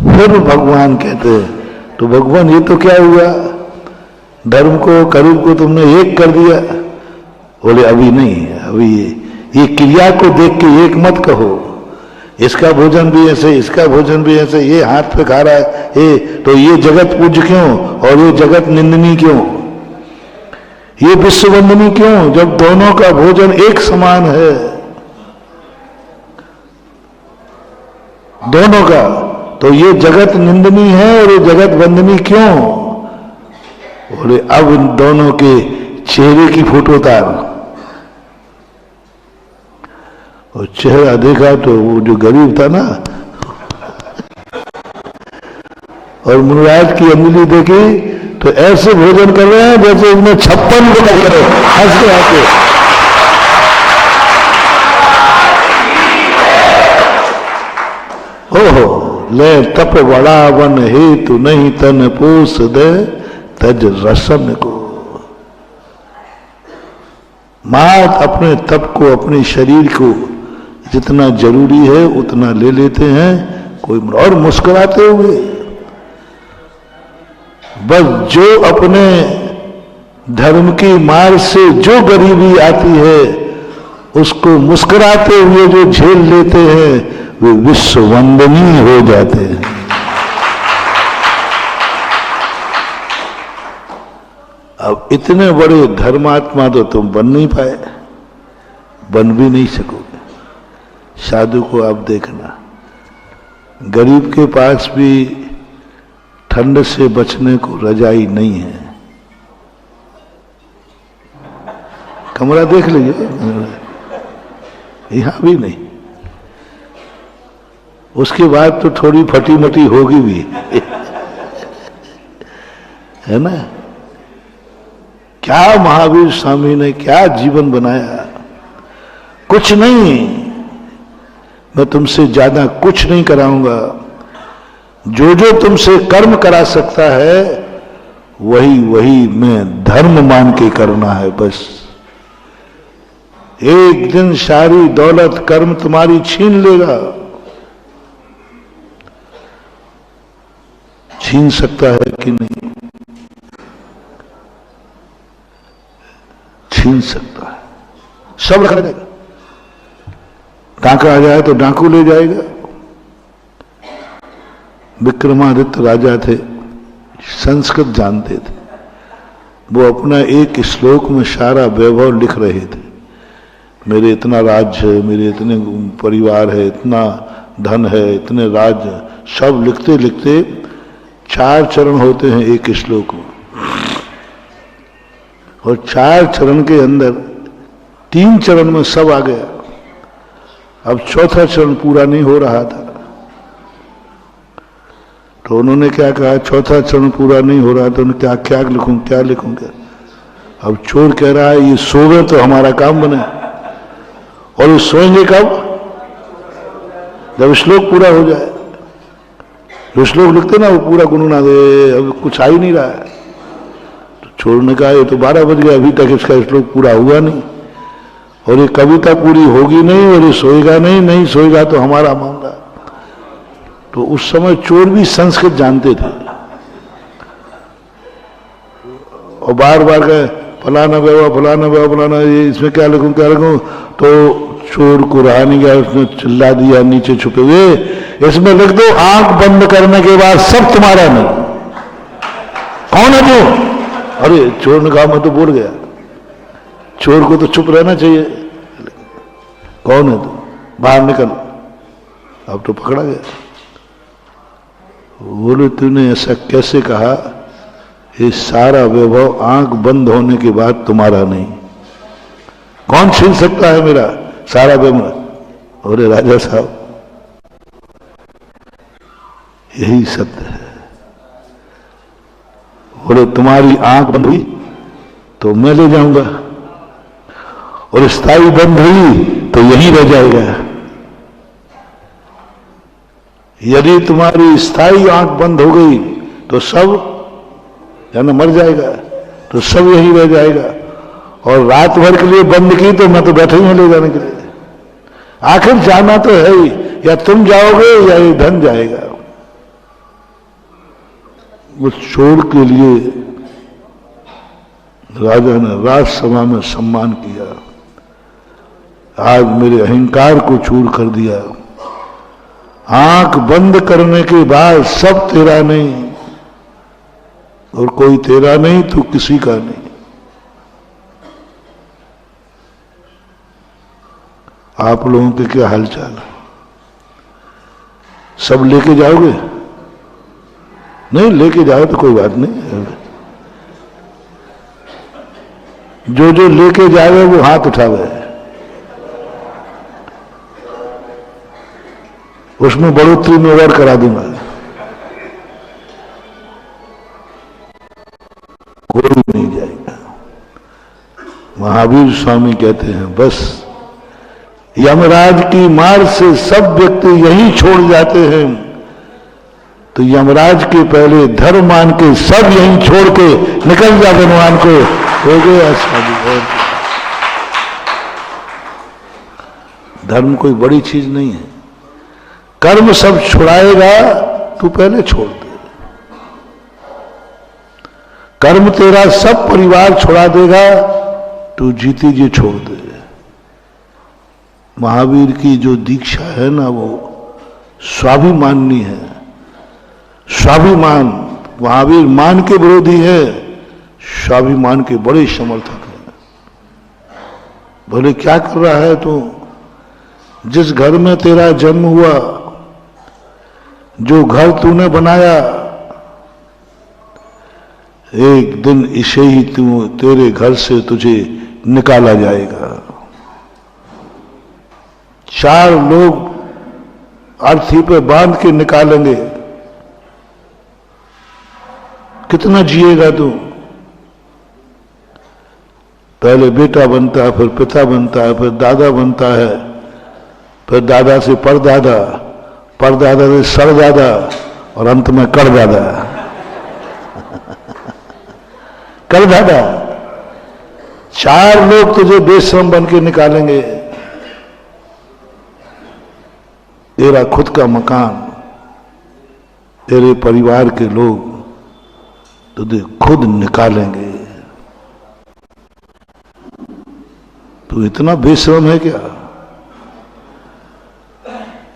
फिर भगवान कहते हैं, तो भगवान ये तो क्या हुआ? धर्म को करूब को तुमने एक कर दिया। बोले अभी नहीं, अभी ये क्रिया को देख के एक मत कहो, इसका भोजन भी ऐसे, इसका भोजन भी ऐसे, ये हाथ पे खा रहा है, ये तो ये जगत पूज्य क्यों और ये जगत निंदनीय क्यों, ये विश्ववंदनीय क्यों, जब दोनों का भोजन एक समान है, दोनों का, तो ये जगत निंदनीय है और ये जगत वंदनीय क्यों? बोले अब इन दोनों के चेहरे की फोटो उतार, और चेहरा देखा तो वो जो गरीब था ना, और मुनिराज की अंजलि देखी तो ऐसे भोजन कर रहे हैं जैसे उसमें 56 को लग रहे हंसते हंसते। ओहो, ले तप बड़ा वन हेतु नहीं तन पोस दे तज रसन को। मात अपने तप को, अपने शरीर को जितना जरूरी है उतना ले लेते हैं, कोई और मुस्कुराते हुए। बस जो अपने धर्म की मार से जो गरीबी आती है उसको मुस्कुराते हुए जो झेल लेते हैं वे विश्व वंदनीय हो जाते हैं। अब इतने बड़े धर्मात्मा तो तुम बन नहीं पाए, बन भी नहीं सकोगे। साधु को आप देखना, गरीब के पास भी ठंड से बचने को रजाई नहीं है। कमरा देख लीजिए, यहां भी नहीं। उसके बाद तो थोड़ी फटी मटी होगी भी है ना। क्या महावीर स्वामी ने क्या जीवन बनाया, कुछ नहीं। मैं तुमसे ज्यादा कुछ नहीं कराऊंगा, जो जो तुमसे कर्म करा सकता है वही वही मैं धर्म मान के करना है। बस एक दिन सारी दौलत कर्म तुम्हारी छीन लेगा। छीन सकता है कि नहीं? छीन सकता है, सब रख लेगा। डाका आ जाए तो डाकू ले जाएगा। विक्रमादित्य राजा थे, संस्कृत जानते थे, वो अपना एक श्लोक में सारा वैभव लिख रहे थे। मेरे इतना राज्य है, मेरे इतने परिवार है, इतना धन है, इतने राज्य, सब लिखते लिखते 4 चरण होते हैं एक श्लोक में, और 4 चरण के अंदर 3 चरण में सब आ गया। अब 4था चरण पूरा नहीं हो रहा था, तो उन्होंने क्या कहा, 4था चरण पूरा नहीं हो रहा, तो उन्होंने क्या लिखूं, क्या लिखूं क्या? अब चोर कह रहा है ये सोवे तो हमारा काम बने, और ये सोएंगे कब? जब श्लोक पूरा हो जाए। जो श्लोक लिखते ना वो पूरा गुनगुना दे, अब कुछ आ ही नहीं रहा है। तो चोर ने कहा ये तो 12 बज गया, अभी तक इसका श्लोक पूरा हुआ नहीं, और ये कविता पूरी होगी नहीं, और ये सोएगा नहीं, नहीं सोएगा तो हमारा मामला। तो उस समय चोर भी संस्कृत जानते थे, और बार बार कहे फलाना व्यवहार, फलाना व्यवहार, फलाना, ये इसमें क्या लिखूं, क्या लिखूं? तो चोर को रहा नहीं गया, उसने चिल्ला दिया नीचे छुपे हुए, इसमें लिख दो आंख बंद करने के बाद सब तुम्हारा नहीं। कौन है तू? अरे चोर ने कहा मैं तो बोल गया। चोर को तो चुप रहना चाहिए। कौन है तू? बाहर निकल। अब तो पकड़ा गया। बोले तूने ऐसा कैसे कहा? ये सारा वैभव आंख बंद होने के बाद तुम्हारा नहीं। कौन छीन सकता है मेरा सारा वैभव? अरे राजा साहब यही सत्य है। बोले तुम्हारी आंख बंद हुई तो मैं ले जाऊंगा, और स्थायी बंद हुई तो यही रह जाएगा। यदि तुम्हारी स्थायी आंख बंद हो गई तो सब जाना मर जाएगा, तो सब यही रह जाएगा। और रात भर के लिए बंद की तो मैं तो बैठा ही हूं ले जाने के लिए। आखिर जाना तो है ही, या तुम जाओगे या ये धन जाएगा। उस चोर के लिए राजा ने राजसभा में सम्मान किया। आज मेरे अहंकार को चूर कर दिया। आंख बंद करने के बाद सब तेरा नहीं, और कोई तेरा नहीं तो किसी का नहीं। आप लोगों के क्या हालचाल है? सब लेके जाओगे? नहीं लेके जाओ तो कोई बात नहीं। जो जो लेके जाए वो हाथ उठावे, उसमें बढ़ोतरी में और करा दूंगा। कोई नहीं जाएगा। महावीर स्वामी कहते हैं बस यमराज की मार से सब व्यक्ति यही छोड़ जाते हैं, तो यमराज के पहले धर्म मान के सब यहीं छोड़ के निकल जा भगवान को। हो गया शादी। धर्म कोई बड़ी चीज नहीं है। कर्म सब छुड़ाएगा, तू पहले छोड़ दे। कर्म तेरा सब परिवार छुड़ा देगा, तू जीती जी छोड़ दे। महावीर की जो दीक्षा है ना वो स्वाभिमानी है। स्वाभिमान, महावीर मान के विरोधी है, स्वाभिमान के बड़े समर्थक हैं। बोले क्या कर रहा है तू? जिस घर में तेरा जन्म हुआ, जो घर तूने बनाया, एक दिन इसे ही तेरे घर से तुझे निकाला जाएगा। 4 लोग अर्थी पे बांध के निकालेंगे। कितना जिएगा तू? पहले बेटा बनता है, फिर पिता बनता है, फिर दादा बनता है, फिर दादा से परदादा, परदादा से सरदादा, और अंत में करदादा। करदादा 4 लोग तुझे बेश्रम बन के निकालेंगे। तेरा खुद का मकान, तेरे परिवार के लोग तुझे खुद निकालेंगे। तू इतना बेशरम है क्या?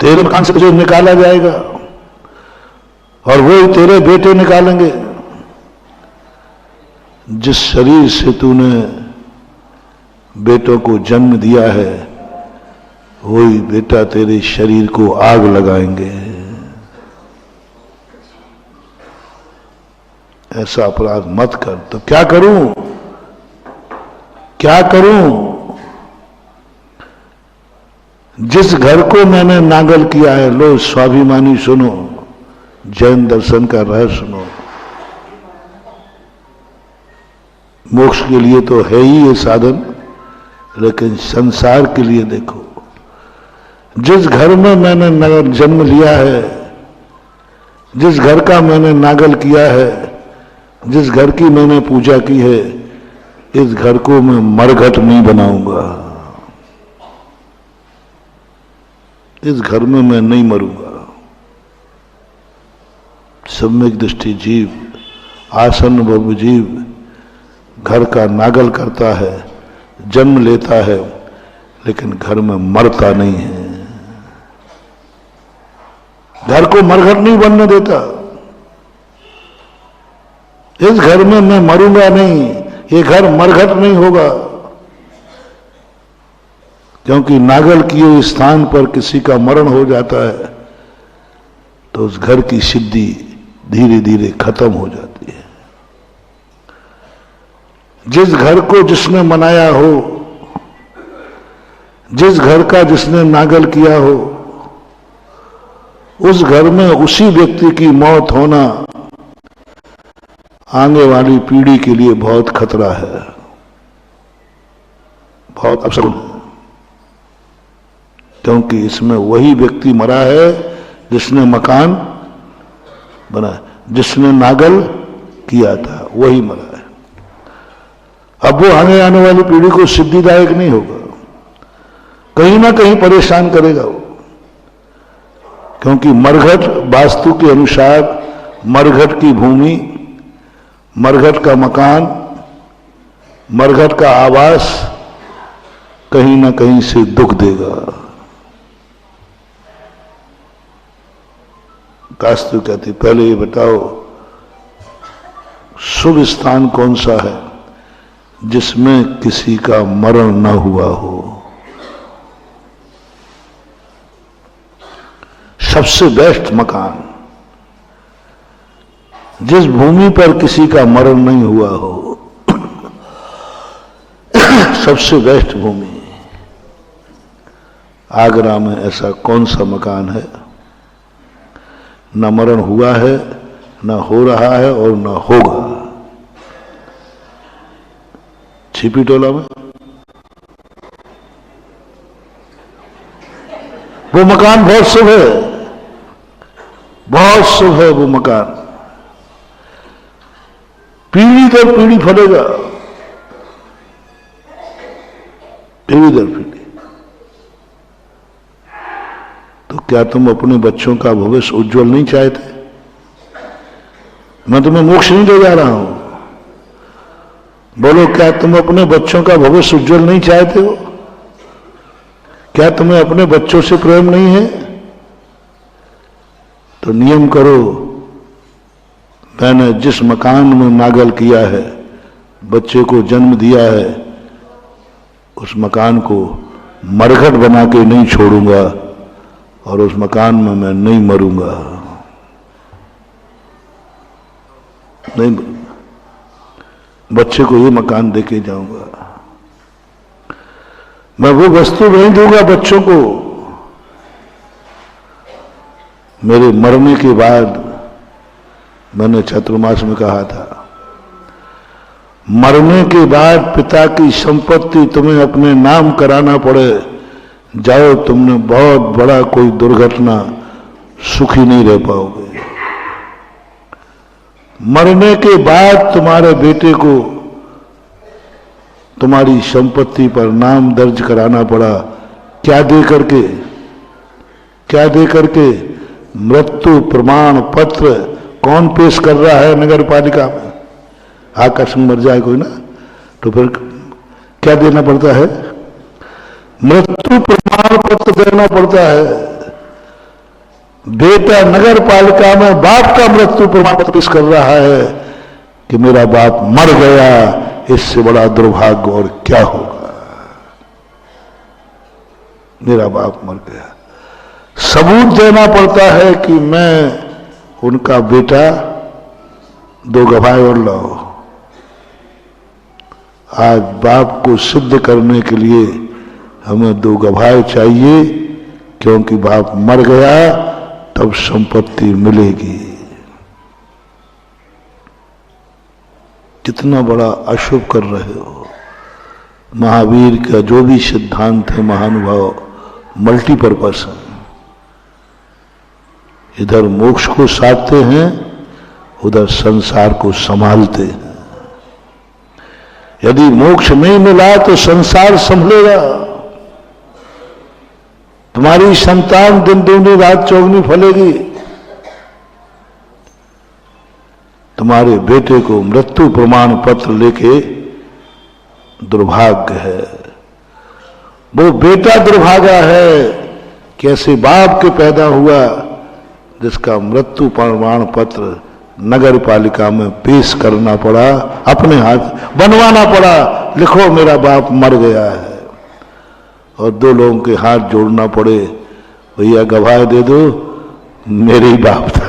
तेरे मकान से तुझे निकाला जाएगा और वो तेरे बेटे निकालेंगे। जिस शरीर से तूने बेटों को जन्म दिया है, वही बेटा तेरे शरीर को आग लगाएंगे। ऐसा अपराध मत कर। तो क्या करूं, क्या करूं? जिस घर को मैंने नागल किया है, लो स्वाभिमानी सुनो, जैन दर्शन का रहस्य सुनो। मोक्ष के लिए तो है ही ये साधन, लेकिन संसार के लिए देखो। जिस घर में मैंने जन्म लिया है, जिस घर का मैंने नागल किया है, जिस घर की मैंने पूजा की है, इस घर को मैं मरघट नहीं बनाऊंगा। इस घर में मैं नहीं मरूंगा। सम्यक दृष्टि जीव, आसन्न भव जीव घर का नागल करता है, जन्म लेता है, लेकिन घर में मरता नहीं है। घर को मरघट नहीं बनने देता। इस घर में मैं मरूंगा नहीं, ये घर मरघट नहीं होगा। क्योंकि नागल किए हुए स्थान पर किसी का मरण हो जाता है तो उस घर की सिद्धि धीरे धीरे खत्म हो जाती है। जिस घर को जिसने मनाया हो, जिस घर का जिसने नागल किया हो, उस घर में उसी व्यक्ति की मौत होना आने वाली पीढ़ी के लिए बहुत खतरा है, बहुत अपशकुन है। क्योंकि इसमें वही व्यक्ति मरा है जिसने मकान बनाया, जिसने नागल किया था, वही मरा है। अब वो आने आने वाली पीढ़ी को सिद्धिदायक नहीं होगा, कहीं ना कहीं परेशान करेगा वो। क्योंकि मरघट वास्तु के अनुसार मरघट की भूमि, मरघट का मकान, मरघट का आवास कहीं ना कहीं से दुख देगा। वास्तु कहती पहले ये बताओ शुभ स्थान कौन सा है जिसमें किसी का मरण न हुआ हो। सबसे बेस्ट मकान, जिस भूमि पर किसी का मरण नहीं हुआ हो, सबसे बेस्ट भूमि। आगरा में ऐसा कौन सा मकान है न मरण हुआ है, न हो रहा है और न होगा? छिपी टोला में वो मकान बहुत शुभ है, बहुत शुभ है वो मकान। पीढ़ी दर पीढ़ी फलेगा, पीढ़ी दर पीढ़ी। तो क्या तुम अपने बच्चों का भविष्य उज्जवल नहीं चाहते? मैं तुम्हें मोक्ष नहीं ले जा रहा हूं। बोलो, क्या तुम अपने बच्चों का भविष्य उज्जवल नहीं चाहते हो? क्या तुम्हें अपने बच्चों से प्रेम नहीं है? तो नियम करो, मैंने जिस मकान में नागल किया है, बच्चे को जन्म दिया है, उस मकान को मरघट बना के नहीं छोड़ूंगा और उस मकान में मैं नहीं मरूंगा, नहीं। बच्चे को ये मकान देके जाऊंगा। मैं वो वस्तु नहीं दूंगा बच्चों को। मेरे मरने के बाद, मैंने चातुर्मास में कहा था, मरने के बाद पिता की संपत्ति तुम्हें अपने नाम कराना पड़े, जाओ, तुमने बहुत बड़ा कोई दुर्घटना, सुखी नहीं रह पाओगे। मरने के बाद तुम्हारे बेटे को तुम्हारी संपत्ति पर नाम दर्ज कराना पड़ा। क्या दे करके? क्या दे करके? मृत्यु प्रमाण पत्र। कौन पेश कर रहा है नगर पालिका में? आकस्मिक मर जाए कोई ना, तो फिर क्या देना पड़ता है? मृत्यु प्रमाण पत्र देना पड़ता है। बेटा नगर पालिका में बाप का मृत्यु प्रमाण पत्र पेश कर रहा है कि मेरा बाप मर गया। इससे बड़ा दुर्भाग्य और क्या होगा? मेरा बाप मर गया। सबूत देना पड़ता है कि मैं उनका बेटा। 2 गवाह और लाओ। आज बाप को सिद्ध करने के लिए हमें 2 गवाह चाहिए, क्योंकि बाप मर गया तब संपत्ति मिलेगी। कितना बड़ा अशुभ कर रहे हो। महावीर का जो भी सिद्धांत है महानुभाव मल्टीपर्पस है। इधर मोक्ष को साधते हैं, उधर संसार को संभालते हैं। यदि मोक्ष नहीं मिला तो संसार संभलेगा। तुम्हारी संतान दिन दूनी रात चौगनी फलेगी। तुम्हारे बेटे को मृत्यु प्रमाण पत्र लेके दुर्भाग्य है। वो बेटा दुर्भागा है। कैसे बाप के पैदा हुआ जिसका मृत्यु प्रमाण पत्र नगर पालिका में पेश करना पड़ा, अपने हाथ बनवाना पड़ा। लिखो मेरा बाप मर गया है। और 2 लोगों के हाथ जोड़ना पड़े, भैया गवाह दे दो, मेरे ही बाप था,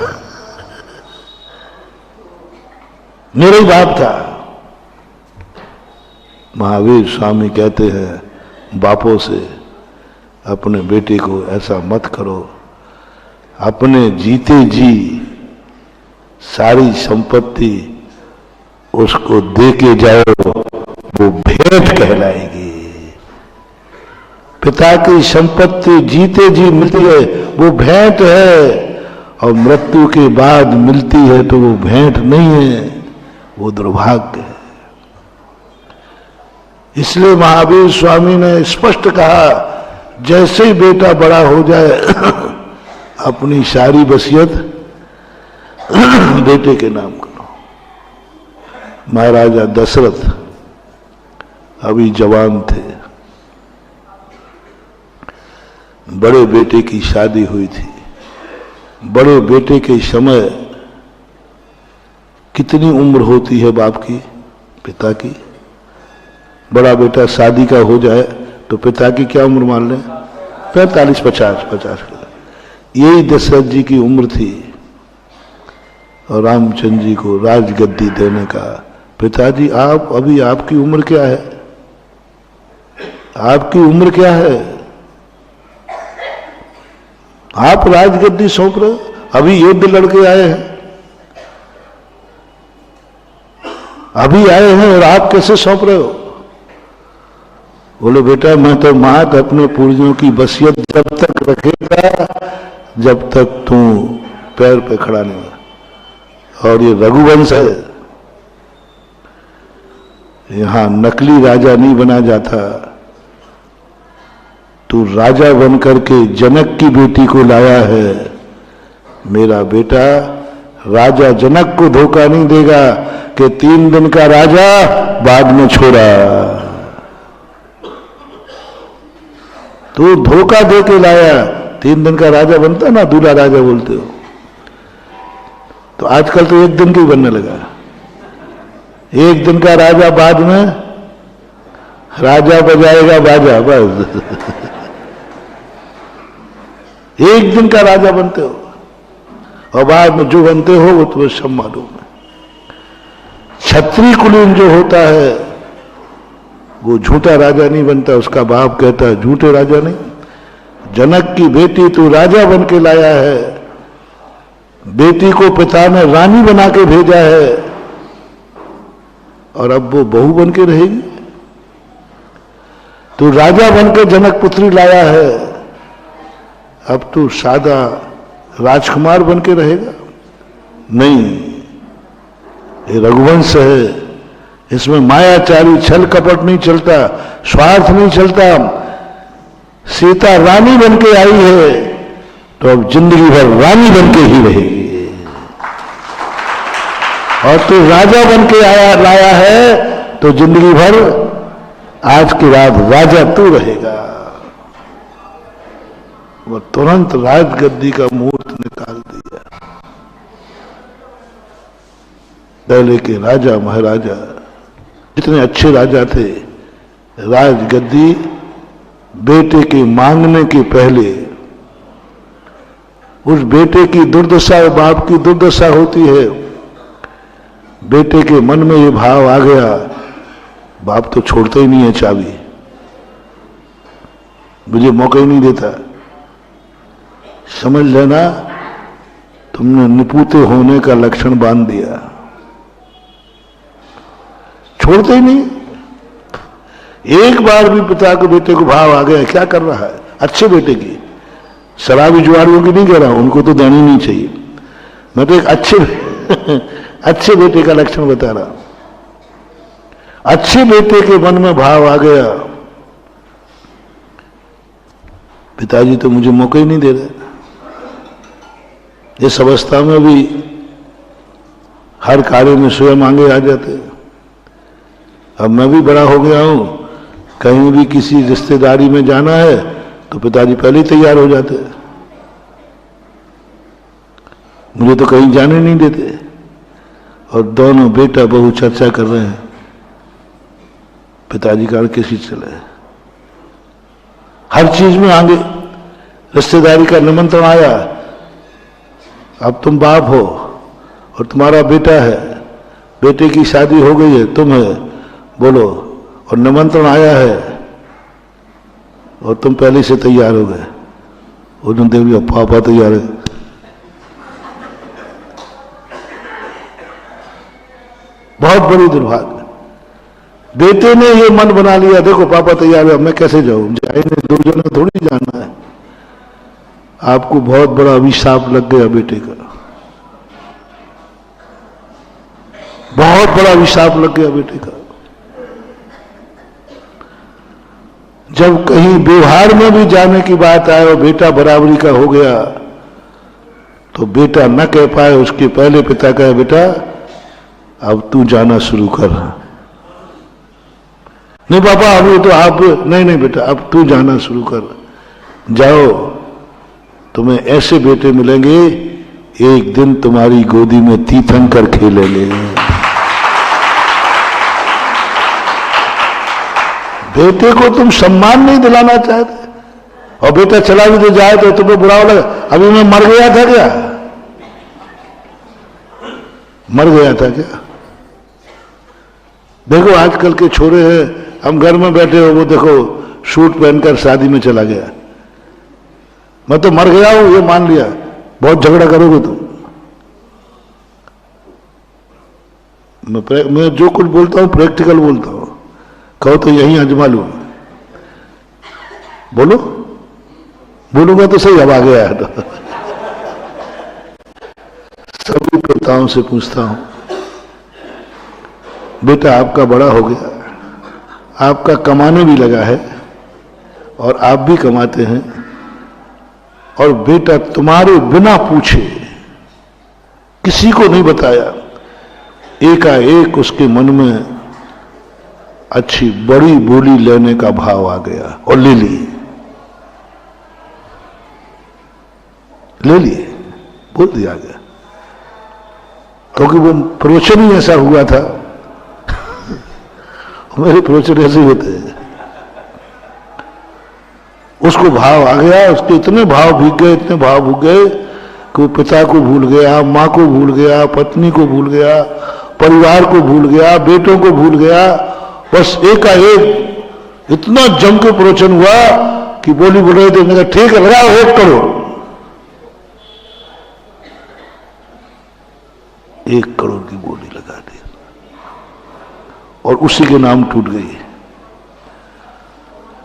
मेरे ही बाप था। महावीर स्वामी कहते हैं बापों से अपने बेटे को ऐसा मत करो। अपने जीते जी सारी संपत्ति उसको दे के जाओ, वो भेंट कहलाएगी। पिता की संपत्ति जीते जी मिलती है, वो भेंट है। और मृत्यु के बाद मिलती है तो वो भेंट नहीं है, वो दुर्भाग्य है। इसलिए महावीर स्वामी ने स्पष्ट कहा, जैसे ही बेटा बड़ा हो जाए अपनी सारी वसीयत बेटे के नाम करो। महाराजा दशरथ अभी जवान थे। बड़े बेटे की शादी हुई थी। बड़े बेटे के समय कितनी उम्र होती है बाप की, पिता की? बड़ा बेटा शादी का हो जाए तो पिता की क्या उम्र मान लें? 45-50। यही दशरथ जी की उम्र थी और रामचंद्र जी को राजगद्दी देने का। पिताजी आप अभी, आपकी उम्र क्या है? आपकी उम्र क्या है? आप राजगद्दी सौंप रहे हो? अभी युद्ध लड़के आए हैं, अभी आए हैं और आप कैसे सौंप रहे हो? बोले बेटा मैं तो महत अपने पूर्वजों की वसीयत जब तक रखेगा जब तक तू पैर पे खड़ा नहीं हुआ। और ये रघुवंश है, यहां नकली राजा नहीं बना जाता। तू राजा बन करके जनक की बेटी को लाया है। मेरा बेटा राजा जनक को धोखा नहीं देगा कि 3 दिन का राजा बाद में छोड़ा। तो धोखा दे के लाया। 3 दिन का राजा बनता ना, दूल्हा राजा बोलते हो। तो आजकल तो 1 दिन का ही बनने लगा। 1 दिन का राजा, बाद में राजा बजाएगा बाजा, बस 1 दिन का राजा बनते हो और बाद में जो बनते हो वो तुम्हें सब मालूम है। क्षत्रिय कुलीन जो होता है वो झूठा राजा नहीं बनता। उसका बाप कहता है झूठे राजा नहीं। जनक की बेटी तू राजा बन के लाया है। बेटी को पिता ने रानी बना के भेजा है और अब वो बहू बन के रहेगी। तू राजा बन के जनक पुत्री लाया है, अब तू सादा राजकुमार बन के रहेगा? नहीं, ये रघुवंश है, इसमें मायाचारी छल कपट नहीं चलता, स्वार्थ नहीं चलता। सीता रानी बन के आई है तो अब जिंदगी भर रानी बन के ही रहेगी, और तू राजा बन के लाया है तो जिंदगी भर आज की रात राजा तू रहेगा। वो तुरंत राजगद्दी का मुहूर्त निकाल दिया। पहले के राजा महाराजा जितने अच्छे राजा थे, राजगद्दी बेटे के मांगने के पहले उस बेटे की दुर्दशा और बाप की दुर्दशा होती है। बेटे के मन में ये भाव आ गया, बाप तो छोड़ता ही नहीं है चाबी, मुझे मौका ही नहीं देता। समझ लेना तुमने निपुते होने का लक्षण बांध दिया, छोड़ते ही नहीं। एक बार भी पिता को बेटे को भाव आ गया, क्या कर रहा है, अच्छे बेटे की, शराबी जुआरियों की नहीं कह रहा हूं, उनको तो देनी नहीं चाहिए, मैं तो एक अच्छे बेटे का लक्षण बता रहा हूं। अच्छे बेटे के मन में भाव आ गया, पिताजी तो मुझे मौका ही नहीं दे रहे। इस अवस्था में भी हर कार्य में स्वयं आगे आ जाते। अब मैं भी बड़ा हो गया हूं, कहीं भी किसी रिश्तेदारी में जाना है तो पिताजी पहले ही तैयार हो जाते, मुझे तो कहीं जाने नहीं देते। और दोनों बेटा बहू चर्चा कर रहे हैं, पिताजी का किसी चले, हर चीज में आगे। रिश्तेदारी का निमंत्रण आया, अब तुम बाप हो और तुम्हारा बेटा है, बेटे की शादी हो गई है, तुम है, बोलो, और निमंत्रण आया है और तुम पहले से तैयार हो गए। उन्होंने देख लिया पापा तैयार है, बहुत बड़ी दुर्भाग्य। बेटे ने ये मन बना लिया, देखो पापा तैयार है, मैं कैसे जाऊं, जाए दुर्जन थोड़ी जाना है। आपको बहुत बड़ा अभिशाप लग गया बेटे का, बहुत बड़ा अभिशाप लग गया बेटे का। जब कहीं व्यवहार में भी जाने की बात आए और बेटा बराबरी का हो गया तो बेटा न कह पाए, उसके पहले पिता कहे बेटा अब तू जाना शुरू कर। नहीं पापा अभी तो आप, नहीं बेटा अब तू जाना शुरू कर, जाओ, तुम्हें ऐसे बेटे मिलेंगे एक दिन तुम्हारी गोदी में तीर्थंकर खेलेंगे। बेटे को तुम सम्मान नहीं दिलाना चाहते, और बेटा चला भी तो जाए तो तुम्हें बुरा लगा, अभी मैं मर गया था क्या, मर गया था क्या। देखो आजकल के छोरे हैं, हम घर में बैठे हो, वो देखो सूट पहनकर शादी में चला गया, मैं तो मर गया हूं ये मान लिया, बहुत झगड़ा करोगे तुम। मैं जो कुछ बोलता हूं प्रैक्टिकल बोलता हूं, कहो तो यही आजमा लो, बोलो, बोलूंगा तो सही, अब आ गया है तो। सभी पिताओं से पूछता हूं, बेटा आपका बड़ा हो गया, आपका कमाने भी लगा है और आप भी कमाते हैं, और बेटा तुम्हारे बिना पूछे, किसी को नहीं बताया, एकाएक उसके मन में अच्छी बड़ी बोली लेने का भाव आ गया और ले ली, बोल दिया गया, क्योंकि वो प्रवचन ही ऐसा हुआ था। मेरे प्रवचन ऐसे होते हैं, उसको भाव आ गया, उसके इतने भाव भीग गए, इतने भाव भूग गए कि वो पिता को भूल गया, माँ को भूल गया, पत्नी को भूल गया, परिवार को भूल गया, बेटों को भूल गया। बस एकाएक इतना जम के प्रवचन हुआ कि बोली बोल रहे थे, मैंने कहा ठीक है लगाओ 1 करोड़, 1 करोड़ की बोली लगा दी और उसी के नाम टूट गई।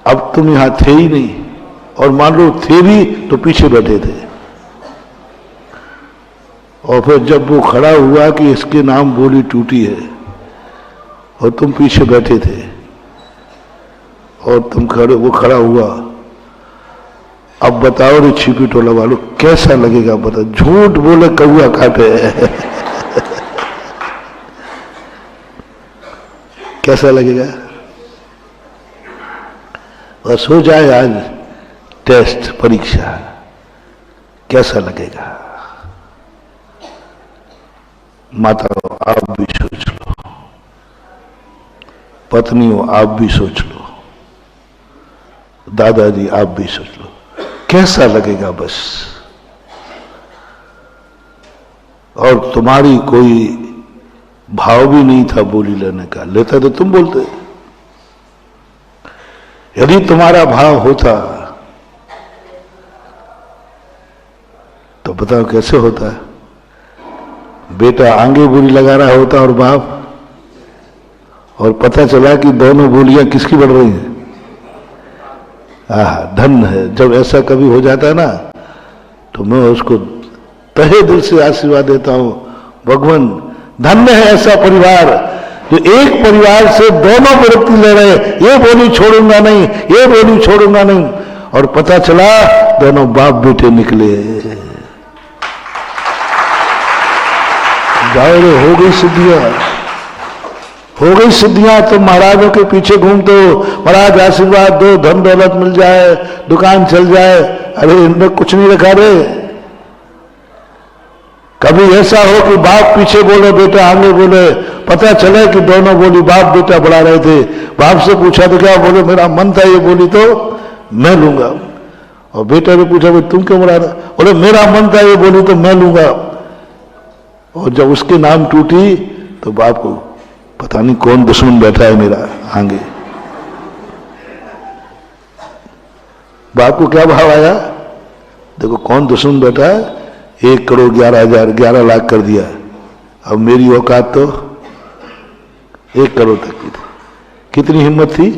अब तुम यहां थे ही नहीं, और मान लो थे भी तो पीछे बैठे थे, और फिर जब वो खड़ा हुआ कि इसके नाम बोली टूटी है, और तुम पीछे बैठे थे और तुम खड़े, वो खड़ा हुआ। अब बताओ रे छिपी टोला वालों, कैसा लगेगा? बताओ, झूठ बोले कौआ काटे। कैसा लगेगा? बस हो जाए आज टेस्ट, परीक्षा, कैसा लगेगा? माताओं आप भी सोच लो, पत्नियों आप भी सोच लो, दादाजी आप भी सोच लो, कैसा लगेगा? बस। और तुम्हारी कोई भाव भी नहीं था बोली लेने का, लेता तो तुम बोलते। यदि तुम्हारा भाव होता तो बताओ कैसे होता? बेटा आगे बोली लगा रहा होता और बाप, और पता चला कि दोनों बोलियां किसकी बढ़ रही हैं। धन्य है। जब ऐसा कभी हो जाता है ना, तो मैं उसको तहे दिल से आशीर्वाद देता हूं, भगवान धन्य है ऐसा परिवार जो एक परिवार से दोनों व्यक्ति ले रहे, ये बोली छोड़ूंगा नहीं, ये बोली छोड़ूंगा नहीं, और पता चला दोनों बाप बेटे निकले। जाओ रे, हो गई सिद्धियां, हो गई सिद्धियां। तुम महाराजों के पीछे घूमते हो, महाराज आशीर्वाद दो, धन दौलत मिल जाए, दुकान चल जाए। अरे इनमें कुछ नहीं रखा रे। कभी ऐसा हो कि बाप पीछे बोले, बेटा आगे बोले, पता चले कि दोनों बोली बाप बेटा बढ़ा रहे थे। बाप से पूछा तो क्या बोले, मेरा मन था ये बोली तो मैं लूंगा। और बेटा ने पूछा, भाई तुम क्यों बढ़ा रहे? बोले मेरा मन था ये बोली तो मैं लूंगा। और जब उसके नाम टूटी तो बाप को पता नहीं कौन दुश्मन बैठा है मेरा आगे। बाप को क्या भाव आया? देखो कौन दुश्मन बैठा है। 1,11,11 लाख कर दिया। अब मेरी औकात तो 1 करोड़ तक की थी। कितनी हिम्मत थी?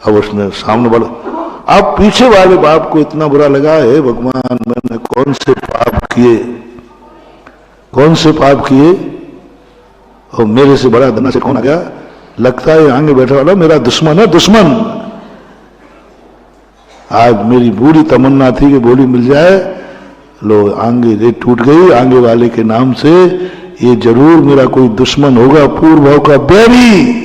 अब उसने सामने बढ़ा। अब पीछे वाले बाप को इतना बुरा लगा, हे भगवान मैंने कौन से पाप किए, कौन से पाप किए, और मेरे से बड़ा धना से कौन आ गया? लगता है आगे बैठा वाला मेरा दुश्मन है, दुश्मन। आज मेरी पूरी तमन्ना थी कि बोली मिल जाए, लो आगे रेत टूट गई। आगे वाले के नाम से ये जरूर मेरा कोई दुश्मन होगा, पूर्व भाव का बैरी।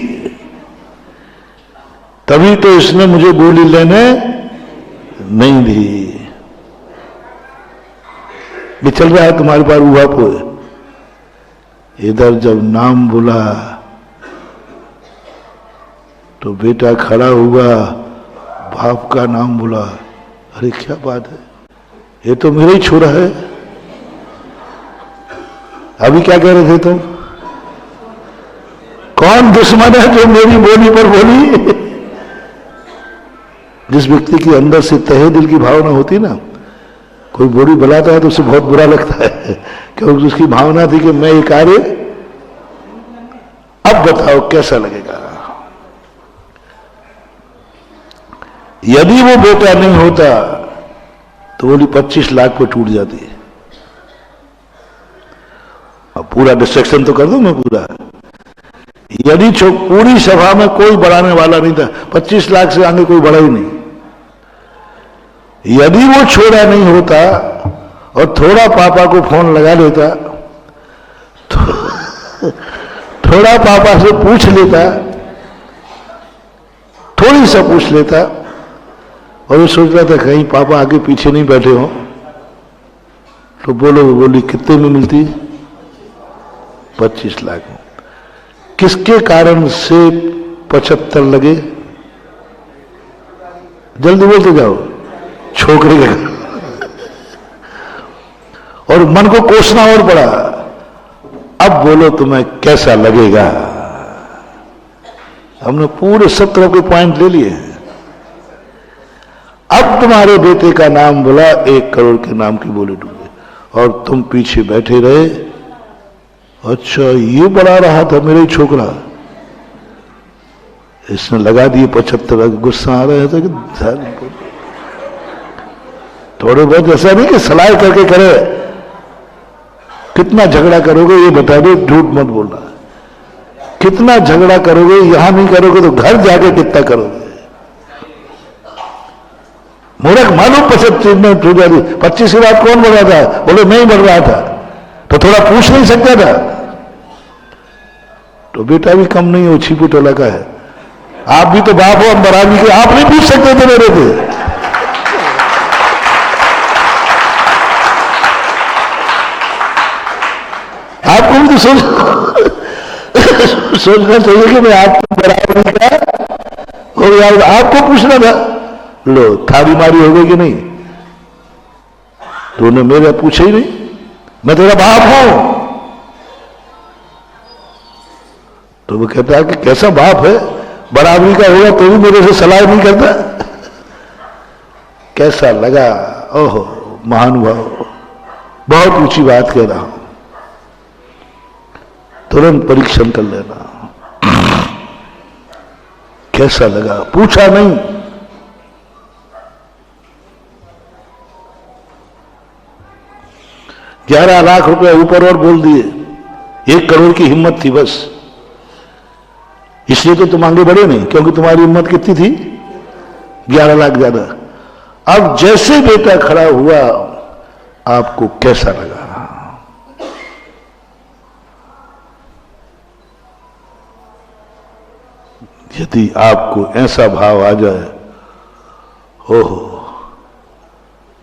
तभी तो इसने मुझे बोली लेने नहीं दी। ये चल रहा है तुम्हारे पास उहापो। इधर जब नाम बोला तो बेटा खड़ा हुआ, बाप का नाम बोला। अरे क्या बात है, ये तो मेरा ही छोरा है। अभी क्या कह रहे थे तुम? कौन दुश्मन है जो मेरी बोली पर बोली? जिस व्यक्ति के अंदर से तहे दिल की भावना होती ना, कोई बोली बुलाता है तो उसे बहुत बुरा लगता है, क्योंकि उसकी भावना थी कि मैं ये कार्य। अब बताओ कैसा लगेगा? यदि वो बेटा नहीं होता तो बोली 25 लाख पे टूट जाती है। अब पूरा डिस्ट्रक्शन तो कर दूं मैं पूरा। यदि पूरी सभा में कोई बढ़ाने वाला नहीं था, 25 लाख से आगे कोई बढ़ा ही नहीं। यदि वो छोरा नहीं होता और थोड़ा पापा को फोन लगा लेता, तो थोड़ा पापा से पूछ लेता, थोड़ी सा पूछ लेता, और ये सोच रहा था कहीं पापा आगे पीछे नहीं बैठे हो, तो बोली कितने में मिलती? 25 लाख में। किसके कारण से 75 लगे? जल्दी बोलते जाओ। छोकरे के। और मन को कोसना और पड़ा। अब बोलो तुम्हें कैसा लगेगा? हमने पूरे 17 के पॉइंट ले लिए। अब तुम्हारे बेटे का नाम बोला, 1 करोड़ के नाम की बोली डूबे, और तुम पीछे बैठे रहे। अच्छा ये बढ़ा रहा था मेरा ही छोकरा, इसने लगा दिए 75। गुस्सा आ रहा था कि थोड़े बहुत ऐसा नहीं कि सलाह करके करे। कितना झगड़ा करोगे ये बता दो, झूठ मत बोलना। कितना झगड़ा करोगे, यहां नहीं करोगे तो घर जाके कितना करोगे। मूर्ख मालूम 25 मिनट हो जाती, 25 की बात कौन बोल रहा था, बोले मैं ही बोल रहा था, तो थोड़ा पूछ नहीं सकता था। तो बेटा भी कम नहीं हो, छिपू टोला का है। आप भी तो बाप हो, हम बराबरी के, आप नहीं पूछ सकते थे मेरे से। आपको भी तो सोचना चाहिए कि मैं आपको बराबरी का हो गया, आपको पूछना था। लो थारी मारी हो गई कि नहीं, तो उन्होंने मेरा पूछा ही नहीं, मैं तेरा बाप हूं। तो वो कहता है कि कैसा बाप है, बराबरी का होगा तो भी मेरे से सलाह नहीं करता। कैसा लगा, ओहो महानुभाव, बहुत ऊंची बात कह रहा हूं, तुरंत परीक्षण कर लेना। कैसा लगा, पूछा नहीं। $11 लाख ऊपर और बोल दिए, 1 करोड़ की हिम्मत थी बस, इसलिए तो तुम आगे बढ़े नहीं, क्योंकि तुम्हारी हिम्मत कितनी थी, 11 लाख ज्यादा। अब जैसे बेटा खड़ा हुआ, आपको कैसा लगा? यदि आपको ऐसा भाव आ जाए, ओहो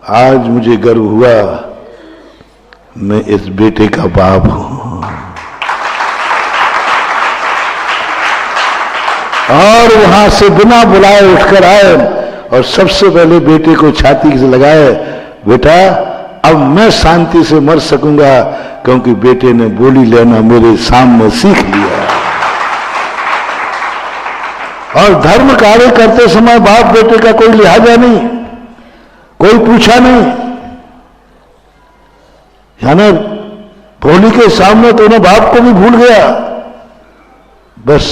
आज मुझे गर्व हुआ, मैं इस बेटे का बाप हूं, और वहां से बिना बुलाए उठकर आए और सबसे पहले बेटे को छाती से लगाए, बेटा अब मैं शांति से मर सकूंगा, क्योंकि बेटे ने बोली लेना मेरे सामने सीख लिया। और धर्म कार्य करते समय बाप बेटे का कोई लिहाजा नहीं, कोई पूछा नहीं, यानी भोली के सामने तो उन्हें बाप को भी भूल गया। बस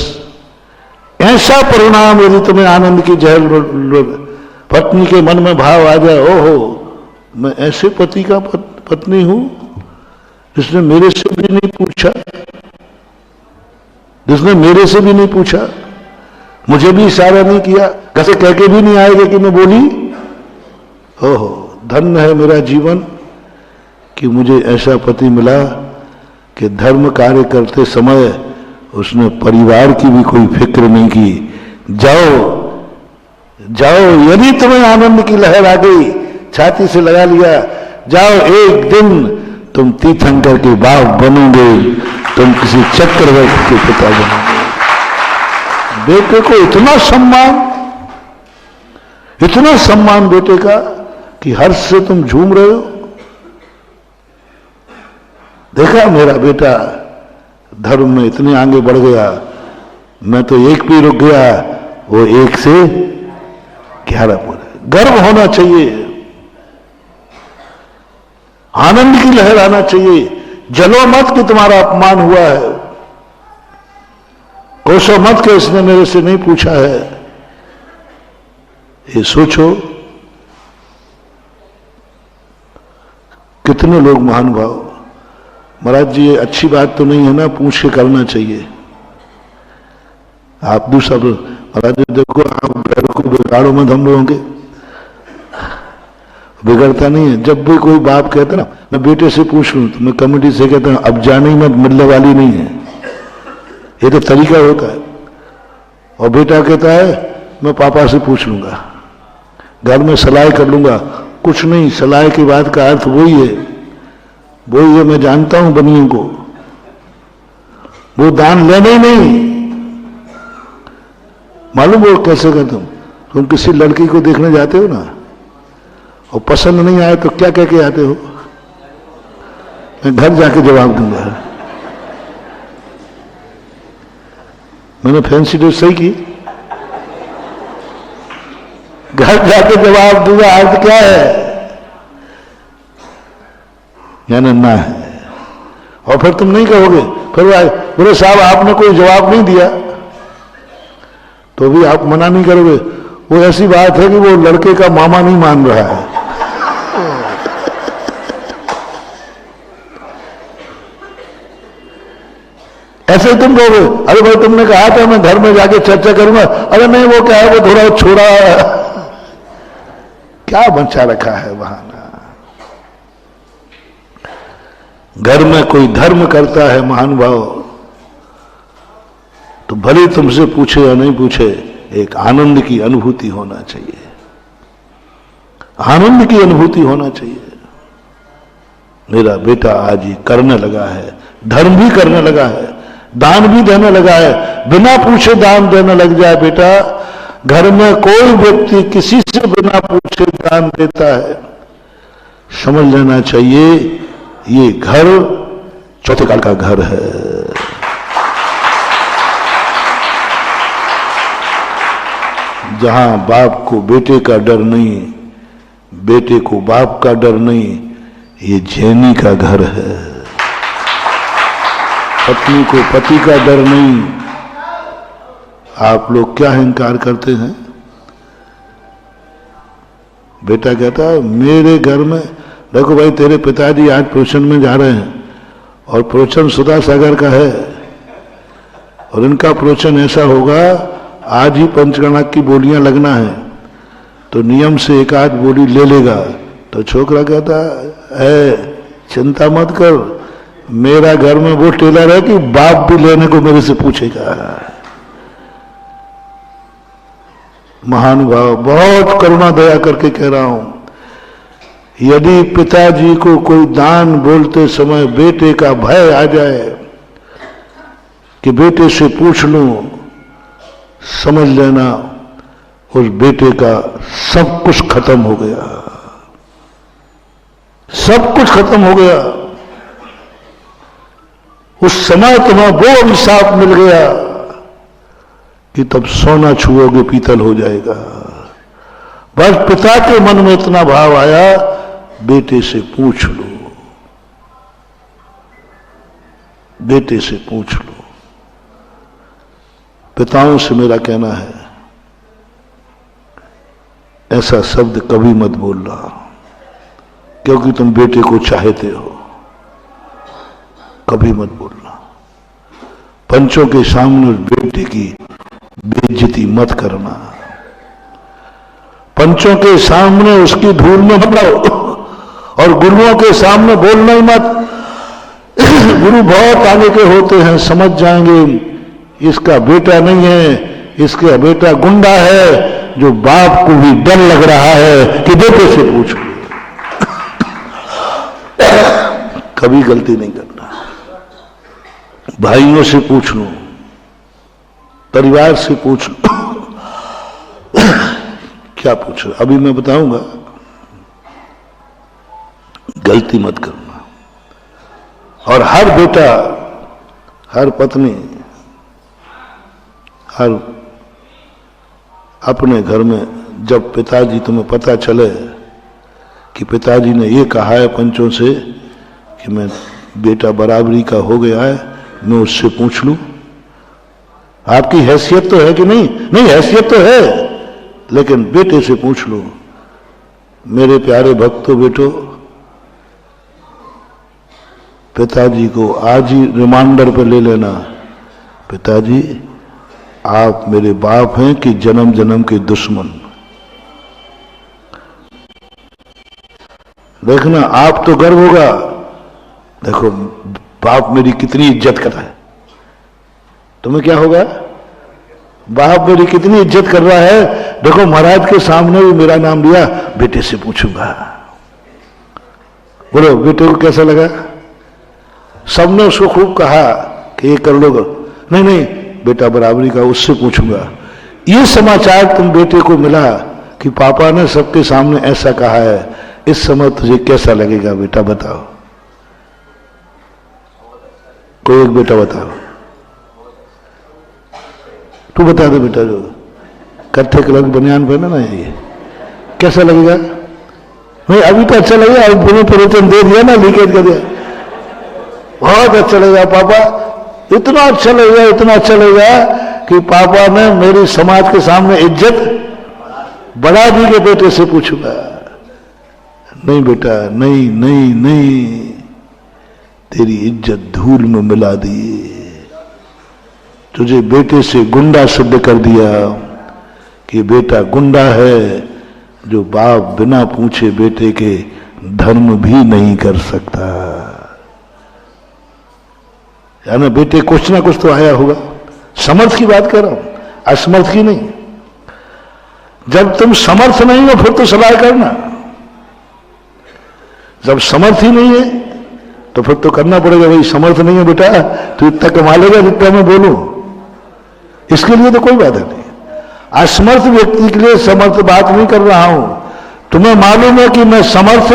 ऐसा परिणाम यदि तुम्हें आनंद की जहर पत्नी के मन में भाव आ जाए, ओहो मैं ऐसे पति का पत्नी हूं जिसने मेरे से भी नहीं पूछा, जिसने मेरे से भी नहीं पूछा, मुझे भी इशारा नहीं किया, घर से कह के भी नहीं आएगा कि मैं बोली। ओहो धन्य है मेरा जीवन कि मुझे ऐसा पति मिला कि धर्म कार्य करते समय उसने परिवार की भी कोई फिक्र नहीं की। जाओ जाओ, यदि तुम्हें आनंद की लहर आ गई, छाती से लगा लिया, जाओ एक दिन तुम तीर्थंकर के बाप बनोगे, तुम किसी चक्रवर्ती के पिता बनोगे। बेटे को इतना सम्मान बेटे का कि हर्ष से तुम झूम रहे हो। देखा मेरा बेटा धर्म में इतने आगे बढ़ गया, मैं तो 1 पे रुक गया, वो 1 से 11 पर। गर्व होना चाहिए, आनंद की लहर आना चाहिए। जलो मत कि तुम्हारा अपमान हुआ है, कोसो मत कि इसने मेरे से नहीं पूछा है। ये सोचो कितने लोग महानुभाव, महाराज जी ये अच्छी बात तो नहीं है ना, पूछ के करना चाहिए। आप दूसरा महाराज जी देखो, आप घर को बिगाड़ो मत हम लोगों के, बिगड़ता नहीं है। जब भी कोई बाप कहता ना मैं बेटे से पूछ लूं, तो मैं कमेटी से कहता हूं अब जाने ही मत, मिलने वाली नहीं है, ये तो तरीका होता है। और बेटा कहता है मैं पापा से पूछ लूंगा, घर में सलाह कर लूंगा। कुछ नहीं, सलाह की बात का अर्थ वही है, मैं जानता हूं बनियों को, वो दान लेने ही नहीं। मालूम वो कैसे करते हो, तुम किसी लड़की को देखने जाते हो ना, और पसंद नहीं आए तो क्या कह के आते हो, मैं घर जाके जवाब दूंगा। मैंने फैंसी ड्रेस सही की, घर जाके जवाब दूंगा, अर्थ क्या है, यानी ना है। और फिर तुम नहीं कहोगे, फिर बोले साहब आपने कोई जवाब नहीं दिया, तो भी आप मना नहीं करोगे। वो ऐसी बात है कि वो लड़के का मामा नहीं मान रहा है। ऐसे ही तुम कहोगे, अरे भाई तुमने कहा था मैं घर में जाके चर्चा करूंगा, अरे नहीं वो क्या है, वो थोड़ा छोड़ा क्या बचा रखा है बहाना। घर में कोई धर्म करता है महानुभाव, तो भले तुमसे पूछे या नहीं पूछे, एक आनंद की अनुभूति होना चाहिए, आनंद की अनुभूति होना चाहिए। मेरा बेटा आज ही करने लगा है, धर्म भी करने लगा है, दान भी देने लगा है, बिना पूछे दान देने लग जाए बेटा। घर में कोई व्यक्ति किसी से बिना पूछे दान देता है, समझ लेना चाहिए ये घर चौथे काल का घर है। जहां बाप को बेटे का डर नहीं, बेटे को बाप का डर नहीं, ये जैनी का घर है। पत्नी को पति का डर नहीं। आप लोग क्या अहंकार करते हैं? बेटा कहता है मेरे घर में, देखो भाई तेरे पिताजी आज प्रवचन में जा रहे हैं और प्रवचन सुधा सागर का है और इनका प्रवचन ऐसा होगा, आज ही पंचगणक की बोलियां लगना है, तो नियम से एक आध बोली ले लेगा। तो छोकरा कहता है चिंता मत कर, मेरा घर में वो टेलर है कि बाप भी लेने को मेरे से पूछेगा। महानुभाव, बहुत करुणा दया करके कह रहा हूं, यदि पिताजी को कोई दान बोलते समय बेटे का भय आ जाए कि बेटे से पूछ लूं, समझ लेना उस बेटे का सब कुछ खत्म हो गया, सब कुछ खत्म हो गया। उस समय तुम्हें वो अभिशाप मिल गया कि तब सोना छुओगे पीतल हो जाएगा। बस पिता के मन में इतना भाव आया, बेटे से पूछ लो, बेटे से पूछ लो। पिताओं से मेरा कहना है, ऐसा शब्द कभी मत बोलना, क्योंकि तुम बेटे को चाहते हो। कभी मत बोलना। पंचों के सामने बेटे की बेइज्जती मत करना, पंचों के सामने उसकी धूल में मत लाओ, और गुरुओं के सामने बोलना ही मत। गुरु बहुत आगे के होते हैं, समझ जाएंगे इसका बेटा नहीं है, इसका बेटा गुंडा है, जो बाप को भी डर लग रहा है कि बेटे से पूछ लो। कभी गलती नहीं करना। भाइयों से पूछ लो, परिवार से पूछ लो। क्या पूछ रहे अभी मैं बताऊंगा। गलती मत करना। और हर बेटा, हर पत्नी, हर अपने घर में जब पिताजी, तुम्हें पता चले कि पिताजी ने ये कहा है पंचों से कि मैं बेटा बराबरी का हो गया है, मैं उससे पूछ लूं। आपकी हैसियत तो है कि नहीं? नहीं, हैसियत तो है, लेकिन बेटे से पूछ लो। मेरे प्यारे भक्तों, बेटो, पिताजी को आज ही रिमाइंडर पर ले लेना, पिताजी आप मेरे बाप हैं कि जन्म जन्म के दुश्मन। देखना, आप तो गर्व होगा, देखो बाप मेरी कितनी इज्जत कर रहा है। तुम्हें क्या होगा? बाप मेरी कितनी इज्जत कर रहा है, देखो महाराज के सामने भी मेरा नाम लिया, बेटे से पूछूंगा। बोलो बेटे को कैसा लगा? सबने उसको खूब कहा कि ये कर लो। नहीं नहीं, बेटा बराबरी का, उससे पूछूंगा। ये समाचार तुम बेटे को मिला कि पापा ने सबके सामने ऐसा कहा है, इस समय तुझे कैसा लगेगा बेटा? बताओ, कोई एक बेटा बताओ। तू बता दे बेटा, जो कत्थे कलर की बनियान पहना ना, ये कैसा लगेगा? नहीं अभी तो अच्छा लगेगा, अब पूरे प्रवचन दे दिया ना, लीकेज कर दिया, बहुत अच्छा लगेगा पापा, इतना अच्छा लगेगा, इतना अच्छा लगेगा कि पापा ने मेरी समाज के सामने इज्जत बढ़ा दी के बेटे से पूछूंगा। नहीं बेटा, नहीं नहीं नहीं, तेरी इज्जत धूल में मिला दी। तुझे बेटे से गुंडा सिद्ध कर दिया कि बेटा गुंडा है, जो बाप बिना पूछे बेटे के धर्म भी नहीं कर सकता। यानी बेटे कुछ ना कुछ तो आया होगा। समर्थ की बात कर रहा हूं, असमर्थ की नहीं। जब तुम समर्थ नहीं हो फिर तो सलाह करना, जब समर्थ ही नहीं है तो फिर तो करना पड़ेगा। भाई समर्थ नहीं है बेटा, तो इतना कमा लेगा जितना मैं बोलूं, इसके लिए तो कोई बात नहीं। असमर्थ व्यक्ति के लिए समर्थ बात नहीं कर रहा हूं। तुम्हें मालूम है कि मैं समर्थ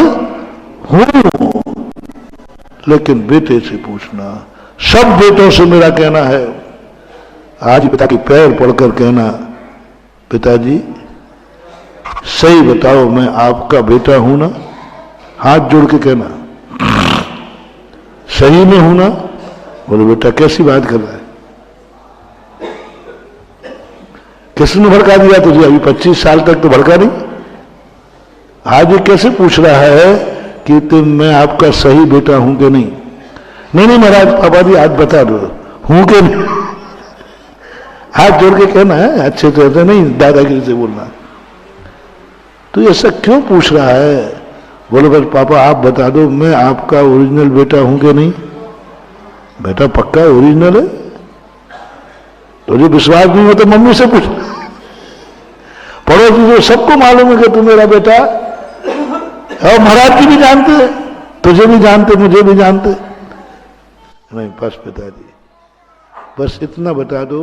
हूं, लेकिन बेटे से पूछना। सब बेटों से मेरा कहना है, आज पिता के पैर पड़कर कहना, पिताजी सही बताओ मैं आपका बेटा हूं ना? हाथ जोड़ के कहना, सही में हूं ना? बोले बेटा कैसी बात कर रहा है, किसने भड़का दिया तुझे? अभी 25 साल तक तो भड़का नहीं। आज ये कैसे पूछ रहा है कि मैं आपका सही बेटा हूं कि नहीं? नहीं महाराज, पापा जी आज बता दो हूं कि नहीं। हाथ जोड़ के कहना है, अच्छे से ऐसे नहीं दादागिरी से बोलना। तो ऐसा क्यों पूछ रहा है? बोलो बस पापा आप बता दो मैं आपका ओरिजिनल बेटा हूं कि नहीं? बेटा पक्का ओरिजिनल है? तुझे विश्वास नहीं हो तो मम्मी से पूछ, पड़ोसी को सबको मालूम है कि तू मेरा बेटा। और महाराज जी भी जानते हैं, तुझे भी जानते, मुझे भी जानते। नहीं बस पिताजी, बस इतना बता दो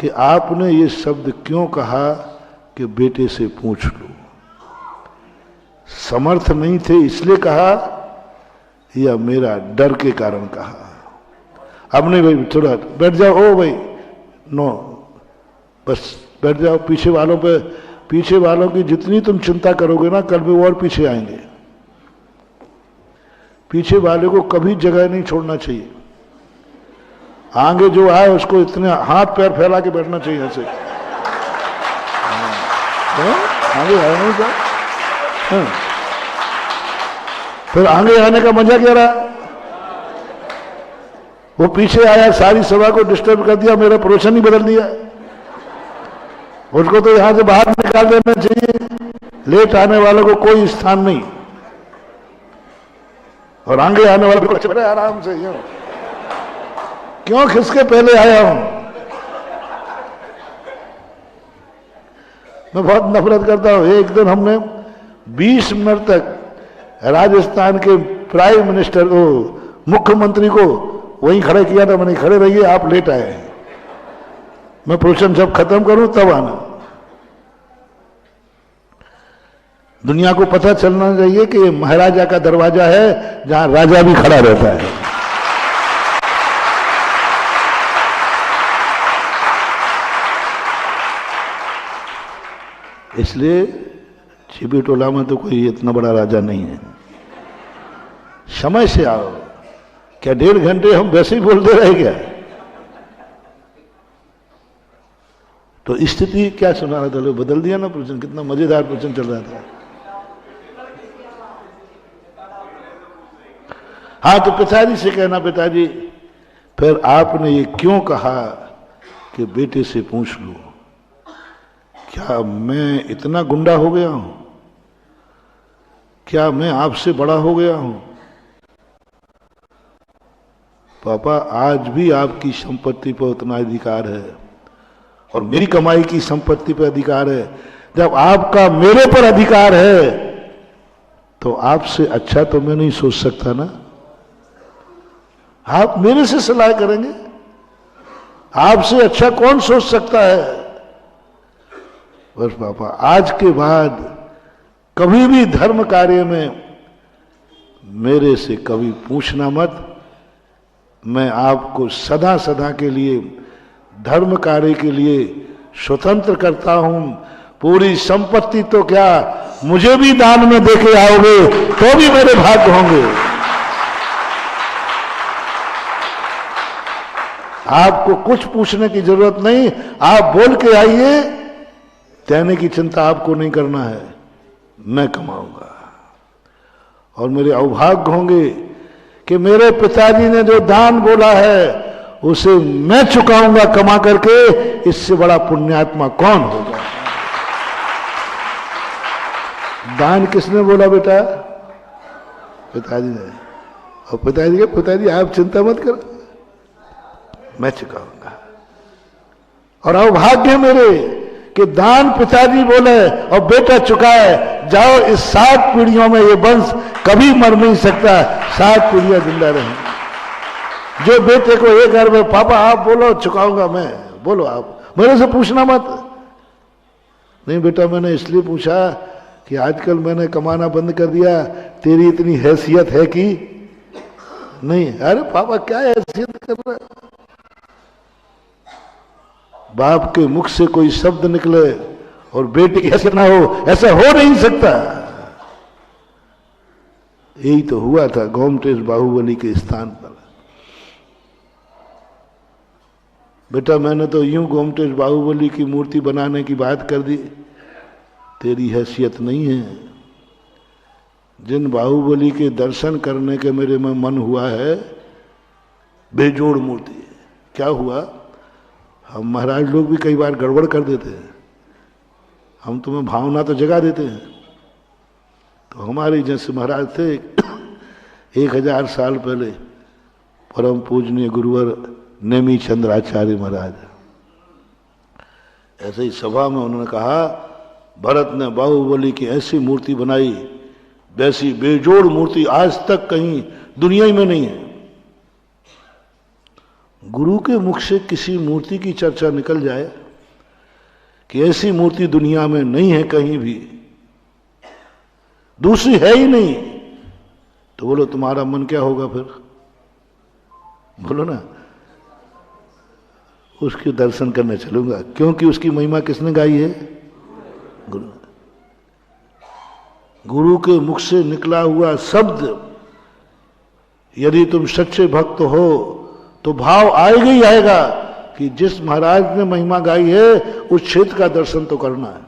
कि आपने ये शब्द क्यों कहा कि बेटे से पूछ लो? समर्थ नहीं थे इसलिए कहा या मेरा डर के कारण कहा? अब नहीं भाई, थोड़ा बैठ जाओ। ओ भाई नो, बस बैठ जाओ। पीछे वालों की जितनी तुम चिंता करोगे ना, कल भी और पीछे आएंगे। पीछे वाले को कभी जगह नहीं छोड़ना चाहिए। आगे जो आए उसको इतने हाथ पैर फैला के बैठना चाहिए ऐसे। आगे आए नहीं क्या? फिर आगे आने का मजा क्या रहा? वो पीछे आया, सारी सभा को डिस्टर्ब कर दिया, मेरा प्रवचन ही बदल दिया। उसको तो यहां से बाहर निकाल देना चाहिए। लेट आने वालों को कोई स्थान नहीं, और आगे आने वाले को बड़े आराम से क्यों खिसके पहले आया हूं। मैं बहुत नफरत करता हूं। एक दिन हमने 20 मिनट तक राजस्थान के प्राइम मिनिस्टर को, मुख्यमंत्री को वहीं खड़े किया था। मैंने खड़े रहिए, आप लेट आए हैं, मैं प्रवचन जब खत्म करूं तब आना। दुनिया को पता चलना चाहिए कि ये महाराजा का दरवाजा है जहां राजा भी खड़ा रहता है। इसलिए छिपी टोला में तो कोई इतना बड़ा राजा नहीं है। समय से आओ। क्या 1.5 घंटे हम वैसे ही बोलते रहे क्या? तो स्थिति क्या सुना रहा था? लोग बदल दिया ना प्रवचन। कितना मजेदार प्रवचन चल रहा था। हाँ, तो पिताजी से कहना, पिताजी फिर आपने ये क्यों कहा कि बेटे से पूछ लो? क्या मैं इतना गुंडा हो गया हूं? क्या मैं आपसे बड़ा हो गया हूं? पापा आज भी आपकी संपत्ति पर उतना अधिकार है और मेरी कमाई की संपत्ति पर अधिकार है। जब आपका मेरे पर अधिकार है तो आपसे अच्छा तो मैं नहीं सोच सकता ना। आप मेरे से सलाह करेंगे, आपसे अच्छा कौन सोच सकता है? बस पापा आज के बाद कभी भी धर्म कार्य में मेरे से कभी पूछना मत। मैं आपको सदा सदा के लिए धर्म कार्य के लिए स्वतंत्र करता हूं। पूरी संपत्ति तो क्या मुझे भी दान में देके आओगे तो भी मेरे भाग्य होंगे। आपको कुछ पूछने की जरूरत नहीं, आप बोल के आइए। कहने की चिंता आपको नहीं करना है, मैं कमाऊंगा। और मेरे अभाग्य होंगे कि मेरे पिताजी ने जो दान बोला है उसे मैं चुकाऊंगा कमा करके, इससे बड़ा पुण्यात्मा कौन होगा। दान किसने बोला बेटा? पिताजी ने। और पिताजी आप चिंता मत करो, मैं चुकाऊंगा। और अभाग्य मेरे कि दान पिताजी बोले और बेटा चुकाए। जाओ, इस 7 पीढ़ियों में ये वंश कभी मर नहीं सकता, 7 पीढ़ियां जिंदा रहें। जो बेटे को एक बार में पापा आप बोलो चुकाऊंगा मैं, बोलो आप, मेरे से पूछना मत। नहीं बेटा, मैंने इसलिए पूछा कि आजकल मैंने कमाना बंद कर दिया, तेरी इतनी हैसियत है कि नहीं? अरे पापा क्या हैसियत कर रहा है? बाप के मुख से कोई शब्द निकले और बेटे की हैसियत ना हो, ऐसा हो नहीं सकता। यही तो हुआ था गोमटेश बाहुबली के स्थान पर। बेटा मैंने तो यूं गोमटेश बाहुबली की मूर्ति बनाने की बात कर दी, तेरी हैसियत नहीं है। जिन बाहुबली के दर्शन करने के मेरे में मन हुआ है, बेजोड़ मूर्ति। क्या हुआ, हम महाराज लोग भी कई बार गड़बड़ कर देते हैं। हम तुम्हें भावना तो जगा देते हैं। तो हमारे जैसे महाराज थे 1000 साल पहले, परम पूजनीय गुरुवर नेमी चंद्राचार्य महाराज, ऐसे ही सभा में उन्होंने कहा, भरत ने बाहुबली की ऐसी मूर्ति बनाई, वैसी बेजोड़ मूर्ति आज तक कहीं दुनिया में नहीं है। गुरु के मुख से किसी मूर्ति की चर्चा निकल जाए कि ऐसी मूर्ति दुनिया में नहीं है कहीं भी, दूसरी है ही नहीं, तो बोलो तुम्हारा मन क्या होगा फिर? बोलो ना, उसके दर्शन करने चलूंगा, क्योंकि उसकी महिमा किसने गाई है? गुरु। गुरु के मुख से निकला हुआ शब्द, यदि तुम सच्चे भक्त हो तो भाव आएगा ही आएगा कि जिस महाराज ने महिमा गाई है उस क्षेत्र का दर्शन तो करना है,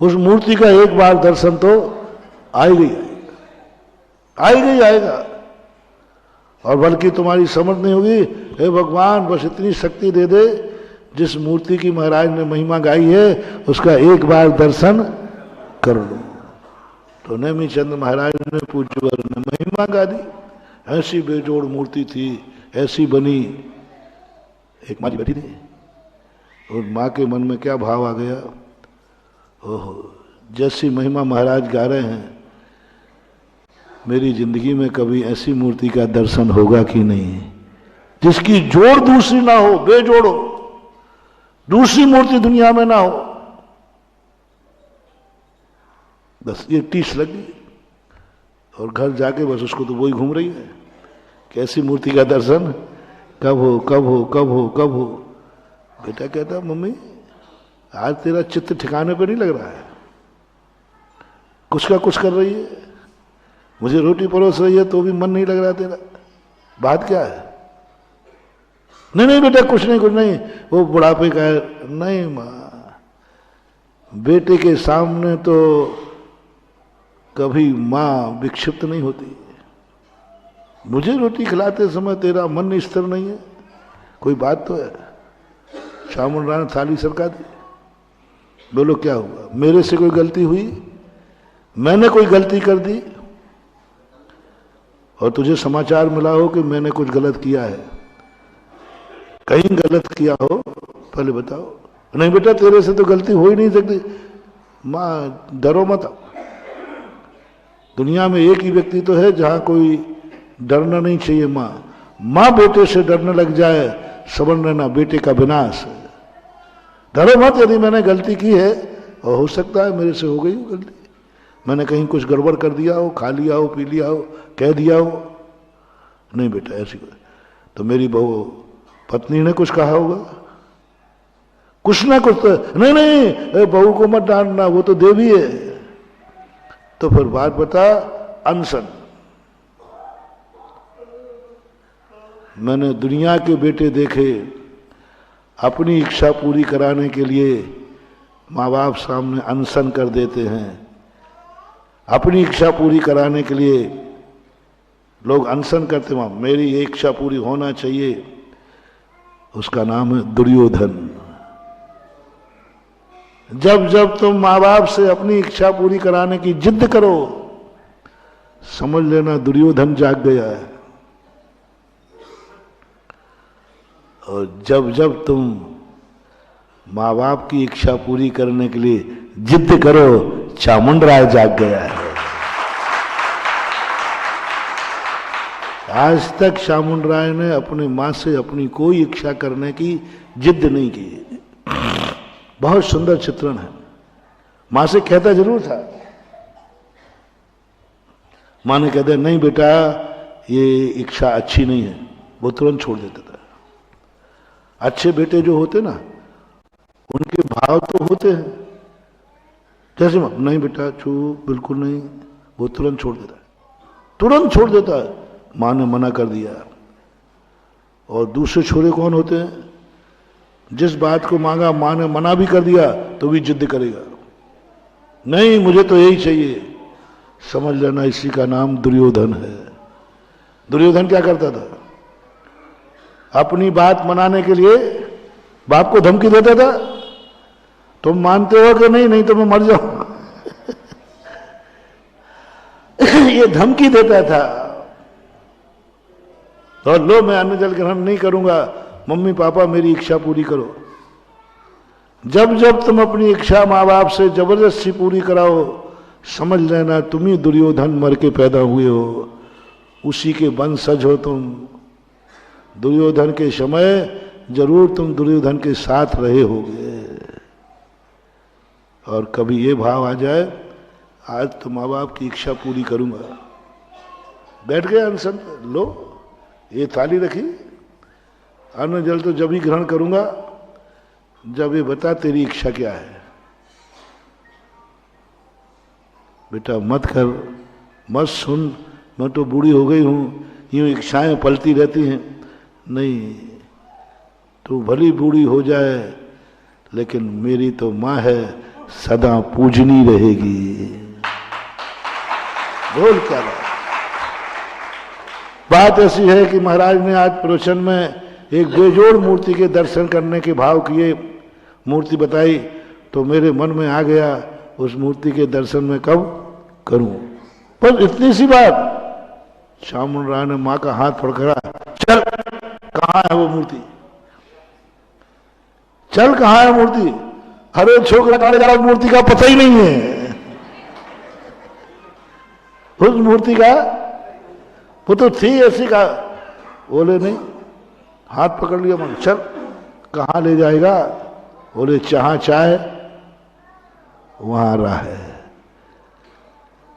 उस मूर्ति का एक बार दर्शन तो आएगा ही आएगा, आएगा ही आएगा। और बल्कि तुम्हारी समझ नहीं होगी, हे भगवान बस इतनी शक्ति दे दे, जिस मूर्ति की महाराज ने महिमा गाई है उसका एक बार दर्शन कर लो। तो नेमी चंद महाराज ने पूज्यवर ने महिमा गा दी। ऐसी बेजोड़ मूर्ति थी, ऐसी बनी। एक माँ जी बैठी थी, और माँ के मन में क्या भाव आ गया, ओहो जैसी महिमा महाराज गा रहे हैं, मेरी जिंदगी में कभी ऐसी मूर्ति का दर्शन होगा कि नहीं, जिसकी जोड़ दूसरी ना हो, बेजोड़ हो, दूसरी मूर्ति दुनिया में ना हो। बस ये टीस लग गई, और घर जाके बस उसको तो वही घूम रही है, कैसी मूर्ति का दर्शन कब हो, कब हो, कब हो, कब हो। बेटा कहता मम्मी आज तेरा चित्त ठिकाने पे नहीं लग रहा है, कुछ का कुछ कर रही है, मुझे रोटी परोस रही है तो भी मन नहीं लग रहा तेरा, बात क्या है? नहीं नहीं बेटा कुछ नहीं, कुछ नहीं, वो बुढ़ापे का है। नहीं माँ, बेटे के सामने तो कभी माँ विक्षिप्त नहीं होती। मुझे रोटी खिलाते समय तेरा मन स्थिर नहीं है, कोई बात तो है। शामुल राणा थाली सरका दी, बोलो क्या हुआ, मेरे से कोई गलती हुई, मैंने कोई गलती कर दी और तुझे समाचार मिला हो कि मैंने कुछ गलत किया है, कहीं गलत किया हो पहले बताओ। नहीं बेटा तेरे से तो गलती हो ही नहीं सकती। माँ डरो मत, दुनिया में एक ही व्यक्ति तो है जहां कोई डरना नहीं चाहिए। माँ बेटे से डरने लग जाए, समझ लेना बेटे का विनाश है। डरो मत, यदि मैंने गलती की है और हो सकता है मेरे से हो गई हो गलती, मैंने कहीं कुछ गड़बड़ कर दिया हो, खा लिया हो, पी लिया हो, कह दिया हो। नहीं बेटा ऐसी तो मेरी बहू पत्नी ने कुछ कहा होगा, कुछ ना कुछ तो। नहीं नहीं बहू को मत डांटना, वो तो देवी है। तो फिर बात बता, अनशन। मैंने दुनिया के बेटे देखे अपनी इच्छा पूरी कराने के लिए माँ बाप सामने अनशन कर देते हैं। अपनी इच्छा पूरी कराने के लिए लोग अनशन करते, माँ मेरी इच्छा पूरी होना चाहिए। उसका नाम है दुर्योधन। जब जब तुम माँ बाप से अपनी इच्छा पूरी कराने की जिद करो, समझ लेना दुर्योधन जाग गया है। और जब जब तुम माँ बाप की इच्छा पूरी करने के लिए जिद करो, चामुंडराय जाग गया है। आज तक चामुंडराय ने अपनी मां से अपनी कोई इच्छा करने की जिद नहीं की। बहुत सुंदर चित्रण है। मां से कहता जरूर था, मां ने कहते नहीं बेटा ये इच्छा अच्छी नहीं है, वो तुरंत छोड़ देता था। अच्छे बेटे जो होते ना, उनके भाव तो होते हैं, जैसे नहीं बेटा चुप बिल्कुल नहीं, वो तुरंत छोड़ देता है, तुरंत छोड़ देता है। मां ने मना कर दिया। और दूसरे छोरे कौन होते हैं, जिस बात को मांगा मां ने मना भी कर दिया तो भी जिद करेगा, नहीं मुझे तो यही चाहिए। समझ लेना इसी का नाम दुर्योधन है। दुर्योधन क्या करता था, अपनी बात मनाने के लिए बाप को धमकी देता था, तुम मानते हो कि नहीं, नहीं तो मैं मर जाऊंगा। ये धमकी देता था। और लो मैं अन्न जल ग्रहण नहीं करूंगा, मम्मी पापा मेरी इच्छा पूरी करो। जब जब तुम अपनी इच्छा माँ बाप से जबरदस्ती पूरी कराओ, समझ लेना तुम ही दुर्योधन मर के पैदा हुए हो, उसी के वंशज हो तुम। दुर्योधन के समय जरूर तुम दुर्योधन के साथ रहे होगे। और कभी ये भाव आ जाए, आज तो माँ बाप की इच्छा पूरी करूंगा। बैठ गए अनशन, लो ये थाली रखी, अन्न जल तो जब ही ग्रहण करूंगा जब ये बता तेरी इच्छा क्या है। बेटा मत कर, मत सुन, मैं तो बूढ़ी हो गई हूं, यूं इच्छाएं पलती रहती हैं। नहीं, तू भली बूढ़ी हो जाए लेकिन मेरी तो मां है, सदा पूजनी रहेगी। बोल क्या बात ऐसी है कि महाराज ने आज प्रवचन में एक बेजोड़ मूर्ति के दर्शन करने के भाव किए, मूर्ति बताई तो मेरे मन में आ गया उस मूर्ति के दर्शन में कब करूं। पर इतनी सी बात, चामुंडराय ने मां का हाथ पकड़ा, चल कहां है वो मूर्ति, चल कहां है मूर्ति। अरे छोकरा काले जा मूर्ति का पता ही नहीं है, उस मूर्ति का वो तो थी ऐसी का। बोले नहीं, हाथ पकड़ लिया, मन चल कहां ले जाएगा। बोले जहां चाहे वहां राह है।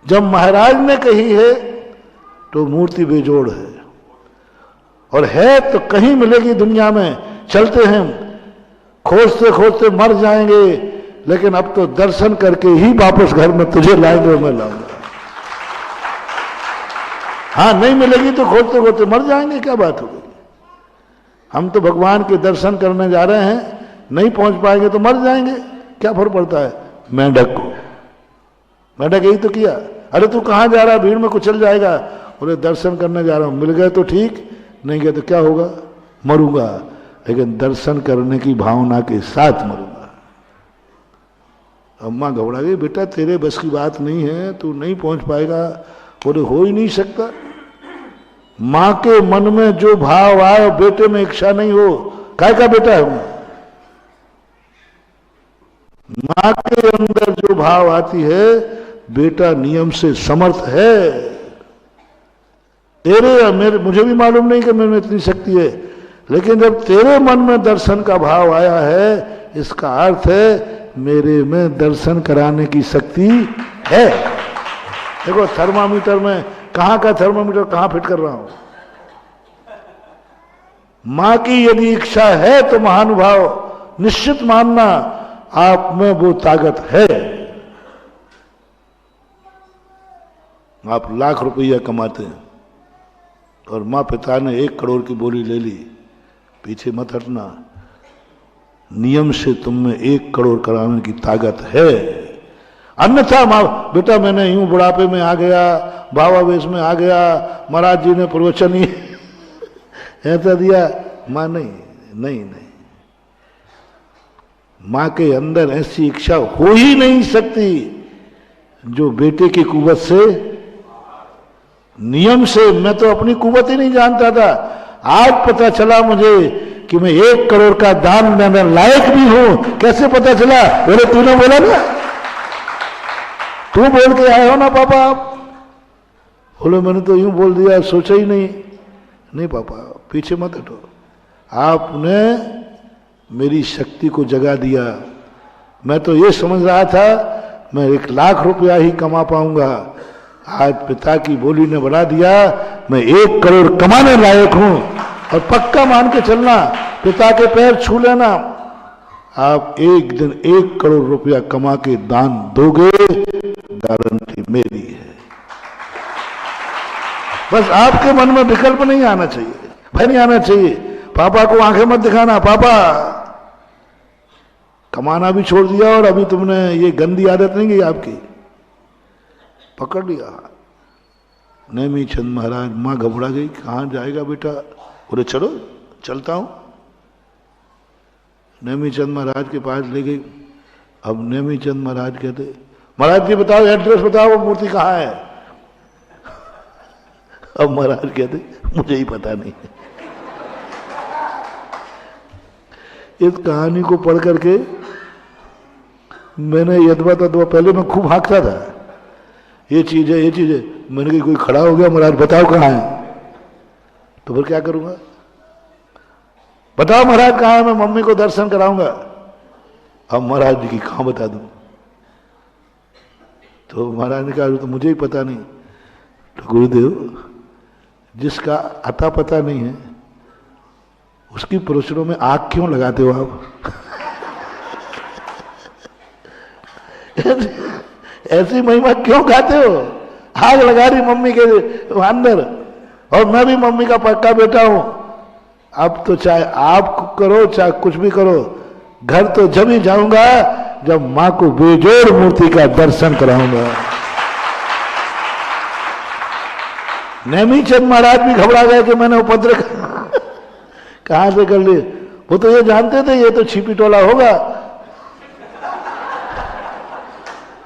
जब महाराज ने कही है तो मूर्ति बेजोड़ है, और है तो कहीं मिलेगी दुनिया में। चलते हैं, खोजते खोजते मर जाएंगे, लेकिन अब तो दर्शन करके ही वापस घर में तुझे लाएंगे और मैं लाऊंगा। हाँ नहीं मिलेगी तो खोजते खोजते मर जाएंगे, क्या बात होगी। हम तो भगवान के दर्शन करने जा रहे हैं, नहीं पहुंच पाएंगे तो मर जाएंगे, क्या फर्क पड़ता है। मेंढक को, मेंढक यही तो किया, अरे तू कहां जा रहा है, भीड़ में कुचल जाएगा। बोले दर्शन करने जा रहा हूं, मिल गए तो ठीक, नहीं गए तो क्या होगा, मरूंगा, लेकिन दर्शन करने की भावना के साथ मरूंगा। अम्मा घबरा गई, बेटा तेरे बस की बात नहीं है, तू नहीं पहुंच पाएगा। बोले हो ही नहीं सकता, मां के मन में जो भाव आए बेटे में इच्छा नहीं हो, काय का बेटा है वो। मां के अंदर जो भाव आती है, बेटा नियम से समर्थ है। तेरे मेरे मुझे भी मालूम नहीं कि मेरे में इतनी शक्ति है, लेकिन जब तेरे मन में दर्शन का भाव आया है, इसका अर्थ है मेरे में दर्शन कराने की शक्ति है। देखो थर्मामीटर में कहां का थर्मामीटर कहां फिट कर रहा हूं। मां की यदि इच्छा है तो महानुभाव निश्चित मानना आप में वो ताकत है। आप लाख रुपया कमाते हैं और मां पिता ने 1 करोड़ की बोली ले ली, पीछे मत हटना, नियम से तुम में 1 करोड़ कराने की ताकत है। अन्यथा मां बेटा मैंने यूं बुढ़ापे में आ गया, भावावेश में आ गया, महाराज जी ने प्रवचन ही ऐसा दिया, मां नहीं, नहीं नहीं, मां के अंदर ऐसी इच्छा हो ही नहीं सकती जो बेटे की कुवत से, नियम से। मैं तो अपनी कुवत ही नहीं जानता था, आज पता चला मुझे कि मैं 1 करोड़ का दान देने लायक भी हूं। कैसे पता चला? बोले तूने बोला ना, तू बोल के आए हो ना पापा आप। बोले मैंने तो यूं बोल दिया, सोचा ही नहीं। नहीं पापा पीछे मत हटो, आपने मेरी शक्ति को जगा दिया। मैं तो ये समझ रहा था मैं 1 लाख रुपया ही कमा पाऊंगा, आज पिता की बोली ने बढ़ा दिया, मैं 1 करोड़ कमाने लायक हूं। और पक्का मान के चलना, पिता के पैर छू लेना, आप एक दिन 1 करोड़ रुपया कमा के दान दोगे, गारंटी मेरी है। बस आपके मन में विकल्प नहीं आना चाहिए, भय नहीं आना चाहिए। पापा को आंखें मत दिखाना, पापा कमाना भी छोड़ दिया और अभी तुमने ये गंदी आदत नहीं गई आपकी, पकड़ लिया। नेमी चंद महाराज, मां घबरा गई, कहां जाएगा बेटा? बोले चलो चलता हूं। नेमी चंद महाराज के पास ले गई। अब नेमी चंद महाराज कहते, महाराज जी बताओ एड्रेस बताओ, वो मूर्ति कहां है? अब महाराज कहते मुझे ही पता नहीं। इस कहानी को पढ़ करके मैंने यदवा तदवा, पहले मैं खूब हाँकता था, ये चीज है ये चीज है। मैंने कहा कोई खड़ा हो गया, महाराज बताओ कहां है, तो फिर क्या करूंगा? बताओ महाराज कहां है, मैं मम्मी को दर्शन कराऊंगा। अब महाराज जी की कहां बता दूं? तो महाराज ने कहा तो मुझे ही पता नहीं। तो गुरुदेव, जिसका अता पता नहीं है उसकी प्रश्नों में आग क्यों लगाते हो आप? ऐसी महिमा क्यों खाते हो? आग लगा रही मम्मी के अंदर, और मैं भी मम्मी का पक्का बेटा हूं। अब तो चाहे आप करो चाहे कुछ भी करो, घर तो जब ही जाऊंगा जब मां को बेजोड़ मूर्ति का दर्शन कराऊंगा। नेमी चंद महाराज भी घबरा गए कि मैंने उपद्रव कहां से कर लिए। वो तो ये जानते थे ये तो छिपी टोला होगा,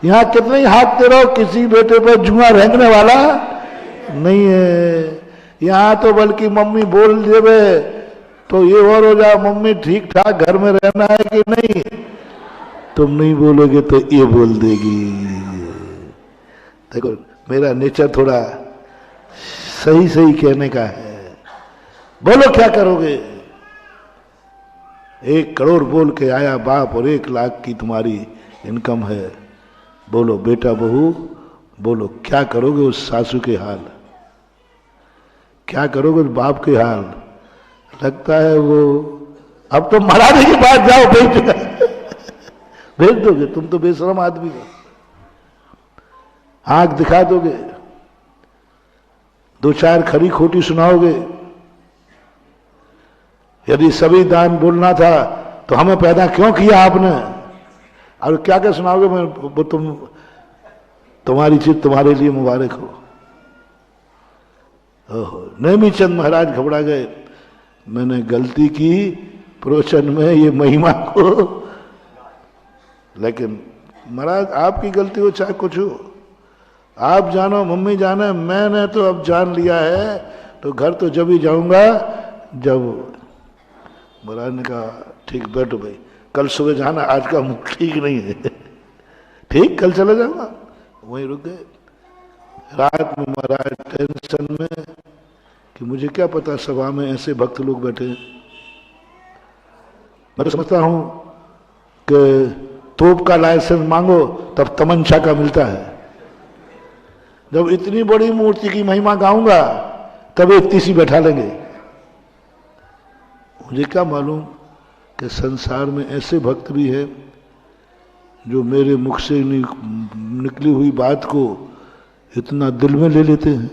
यहां कितने ही हाँकते रहो, किसी बेटे पर जुआ रेंगने वाला नहीं है। यहां तो बल्कि मम्मी बोल देवे तो ये और हो जाए, मम्मी ठीक ठाक घर में रहना है कि नहीं, तुम नहीं बोलोगे तो ये बोल देगी। देखो मेरा नेचर थोड़ा सही सही कहने का है। बोलो क्या करोगे? 1 करोड़ बोल के आया बाप और 1 लाख की तुम्हारी इनकम है। बोलो बेटा बहू, बोलो क्या करोगे उस सासू के हाल, क्या करोगे उस बाप के हाल? लगता है वो अब तो महाराज के पास जाओ, भेज दोगे, तुम तो बेशरम आदमी हो, आंख दिखा दोगे, 2-4 खरी खोटी सुनाओगे। यदि सभी दान बोलना था तो हमें पैदा क्यों किया आपने? और क्या क्या सुनाओगे? मैं वो तुम्हारी चीज तुम्हारे लिए मुबारक हो। ओहो, नेमी चंद महाराज घबरा गए, मैंने गलती की प्रवचन में ये महिमा को। लेकिन महाराज आपकी गलती हो चाहे कुछ हो, आप जानो मम्मी जाने, मैंने तो अब जान लिया है, तो घर तो जब ही जाऊंगा जब। महाराज ने कहा ठीक बैठो भाई, कल सुबह जाना, आज का मूड ठीक नहीं है। ठीक कल चला जाऊंगा। वहीं रुक गए। रात में महाराज टेंशन में कि मुझे क्या पता सभा में ऐसे भक्त लोग बैठे हैं। मैं तो समझता हूं कि तोप का लाइसेंस मांगो तब तमंचा का मिलता है। जब इतनी बड़ी मूर्ति की महिमा गाऊंगा तब एक तीसी बैठा लेंगे। मुझे क्या मालूम कि संसार में ऐसे भक्त भी है जो मेरे मुख से निकली हुई बात को इतना दिल में ले लेते हैं,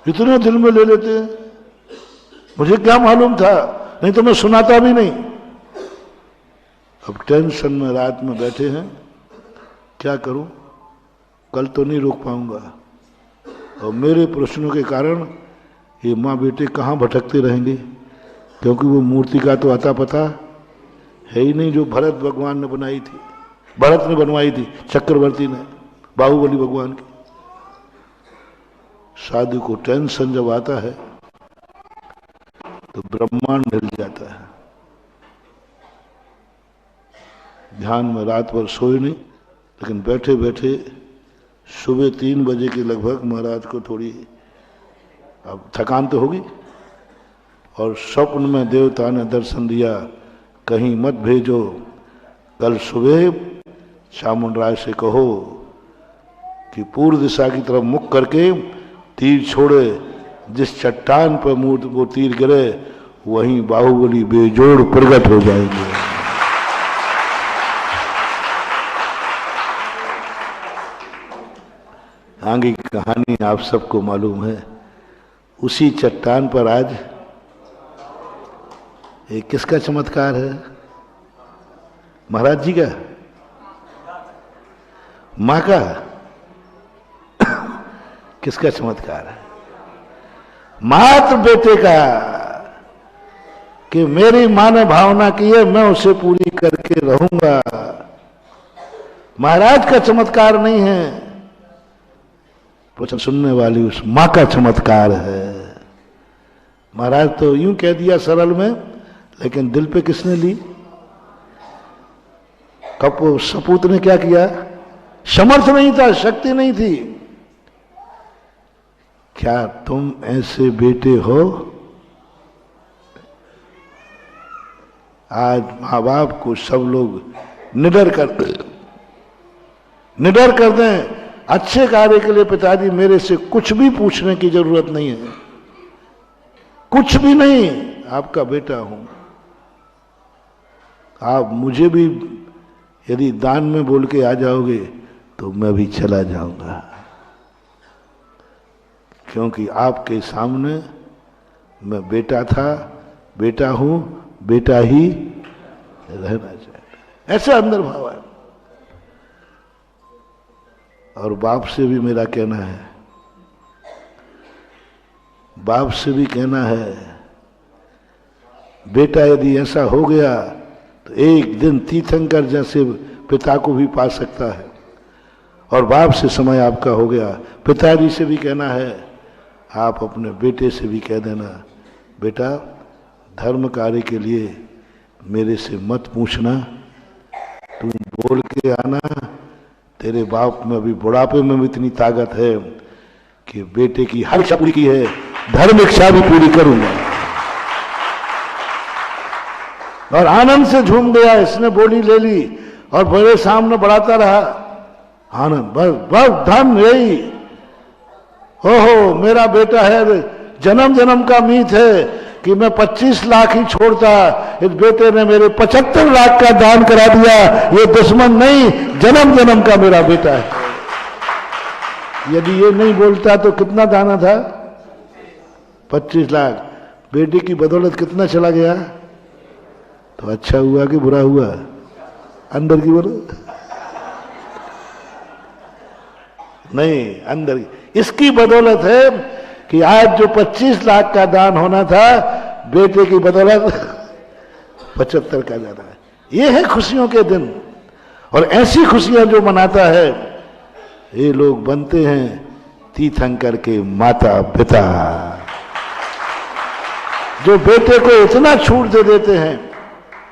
इतना दिल में ले लेते हैं। मुझे क्या मालूम था, नहीं तो मैं सुनाता भी नहीं। अब टेंशन में रात में बैठे हैं, क्या करूं, कल तो नहीं रोक पाऊंगा, और मेरे प्रश्नों के कारण ये माँ बेटे कहाँ भटकते रहेंगे। क्योंकि वो मूर्ति का तो अता पता है ही नहीं जो भरत भगवान ने बनाई थी, भरत ने बनवाई थी, चक्रवर्ती ने, बाहुबली भगवान की। साधु को टेंशन जब आता है तो ब्रह्मांड हिल जाता है। ध्यान में रात भर सोए नहीं, लेकिन बैठे बैठे सुबह 3 बजे के लगभग महाराज को थोड़ी अब थकान तो होगी, और स्वप्न में देवता ने दर्शन दिया, कहीं मत भेजो, कल सुबह चामुंडराय से कहो कि पूर्व दिशा की तरफ मुख करके तीर छोड़े, जिस चट्टान पर वो तीर गिरे वहीं बाहुबली बेजोड़ प्रकट हो जाएंगे। आगे की कहानी आप सबको मालूम है। उसी चट्टान पर आज ये किसका चमत्कार है? महाराज जी का, मां का? किसका चमत्कार है? मात्र बेटे का, कि मेरी मां ने भावना की है, मैं उसे पूरी करके रहूंगा। महाराज का चमत्कार नहीं है, प्रवचन सुनने वाली उस मां का चमत्कार है। महाराज तो यूं कह दिया सरल में, लेकिन दिल पे किसने ली? कब सपूत ने क्या किया? समर्थ नहीं था, शक्ति नहीं थी। क्या तुम ऐसे बेटे हो? आज मां बाप को सब लोग निडर कर दें। अच्छे कार्य के लिए पिताजी मेरे से कुछ भी पूछने की जरूरत नहीं है, कुछ भी नहीं, आपका बेटा हूं। आप मुझे भी यदि दान में बोल के आ जाओगे तो मैं भी चला जाऊंगा, क्योंकि आपके सामने मैं बेटा था, बेटा हूं, बेटा ही रहना चाहिए। ऐसा अंदर भाव है। और बाप से भी मेरा कहना है, बाप से भी कहना है, बेटा यदि ऐसा हो गया तो एक दिन तीर्थंकर जैसे पिता को भी पा सकता है। और बाप से समय आपका हो गया, पिताजी से भी कहना है, आप अपने बेटे से भी कह देना, बेटा धर्म कार्य के लिए मेरे से मत पूछना, तुम बोल के आना। तेरे बाप में अभी बुढ़ापे में भी इतनी ताकत है कि बेटे की हर इच्छा पूरी की है, धर्म इच्छा भी पूरी करूंगा। और आनंद से झूम गया, इसने बोली ले ली और मेरे सामने बढ़ाता रहा आनंद, बस बस धन यही, हो मेरा बेटा है, जन्म जन्म का मीत है कि मैं 25 लाख ही छोड़ता, इस बेटे ने मेरे 75 लाख का दान करा दिया। ये दुश्मन नहीं, जन्म जन्म का मेरा बेटा है। यदि ये नहीं बोलता तो कितना दाना था? 25 लाख। बेटे की बदौलत कितना चला गया? तो अच्छा हुआ कि बुरा हुआ? अंदर की बदौलत नहीं, अंदर की। इसकी बदौलत है कि आज जो 25 लाख का दान होना था, बेटे की बदौलत 75 का जाना है। ये है खुशियों के दिन। और ऐसी खुशियां जो मनाता है, ये लोग बनते हैं तीर्थंकर के माता पिता, जो बेटे को इतना छूट दे देते हैं।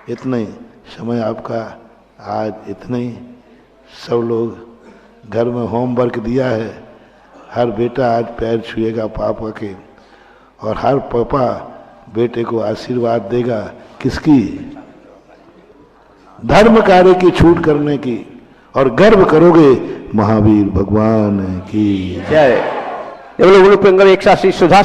इतना ही समय आपका आज, इतना ही। सब लोग घर में होमवर्क दिया है, हर बेटा आज पैर छुएगा पापा के, और हर पापा बेटे को आशीर्वाद देगा। किसकी? धर्म कार्य की छूट करने की। और गर्व करोगे महावीर भगवान की जय। एक साथ सुधा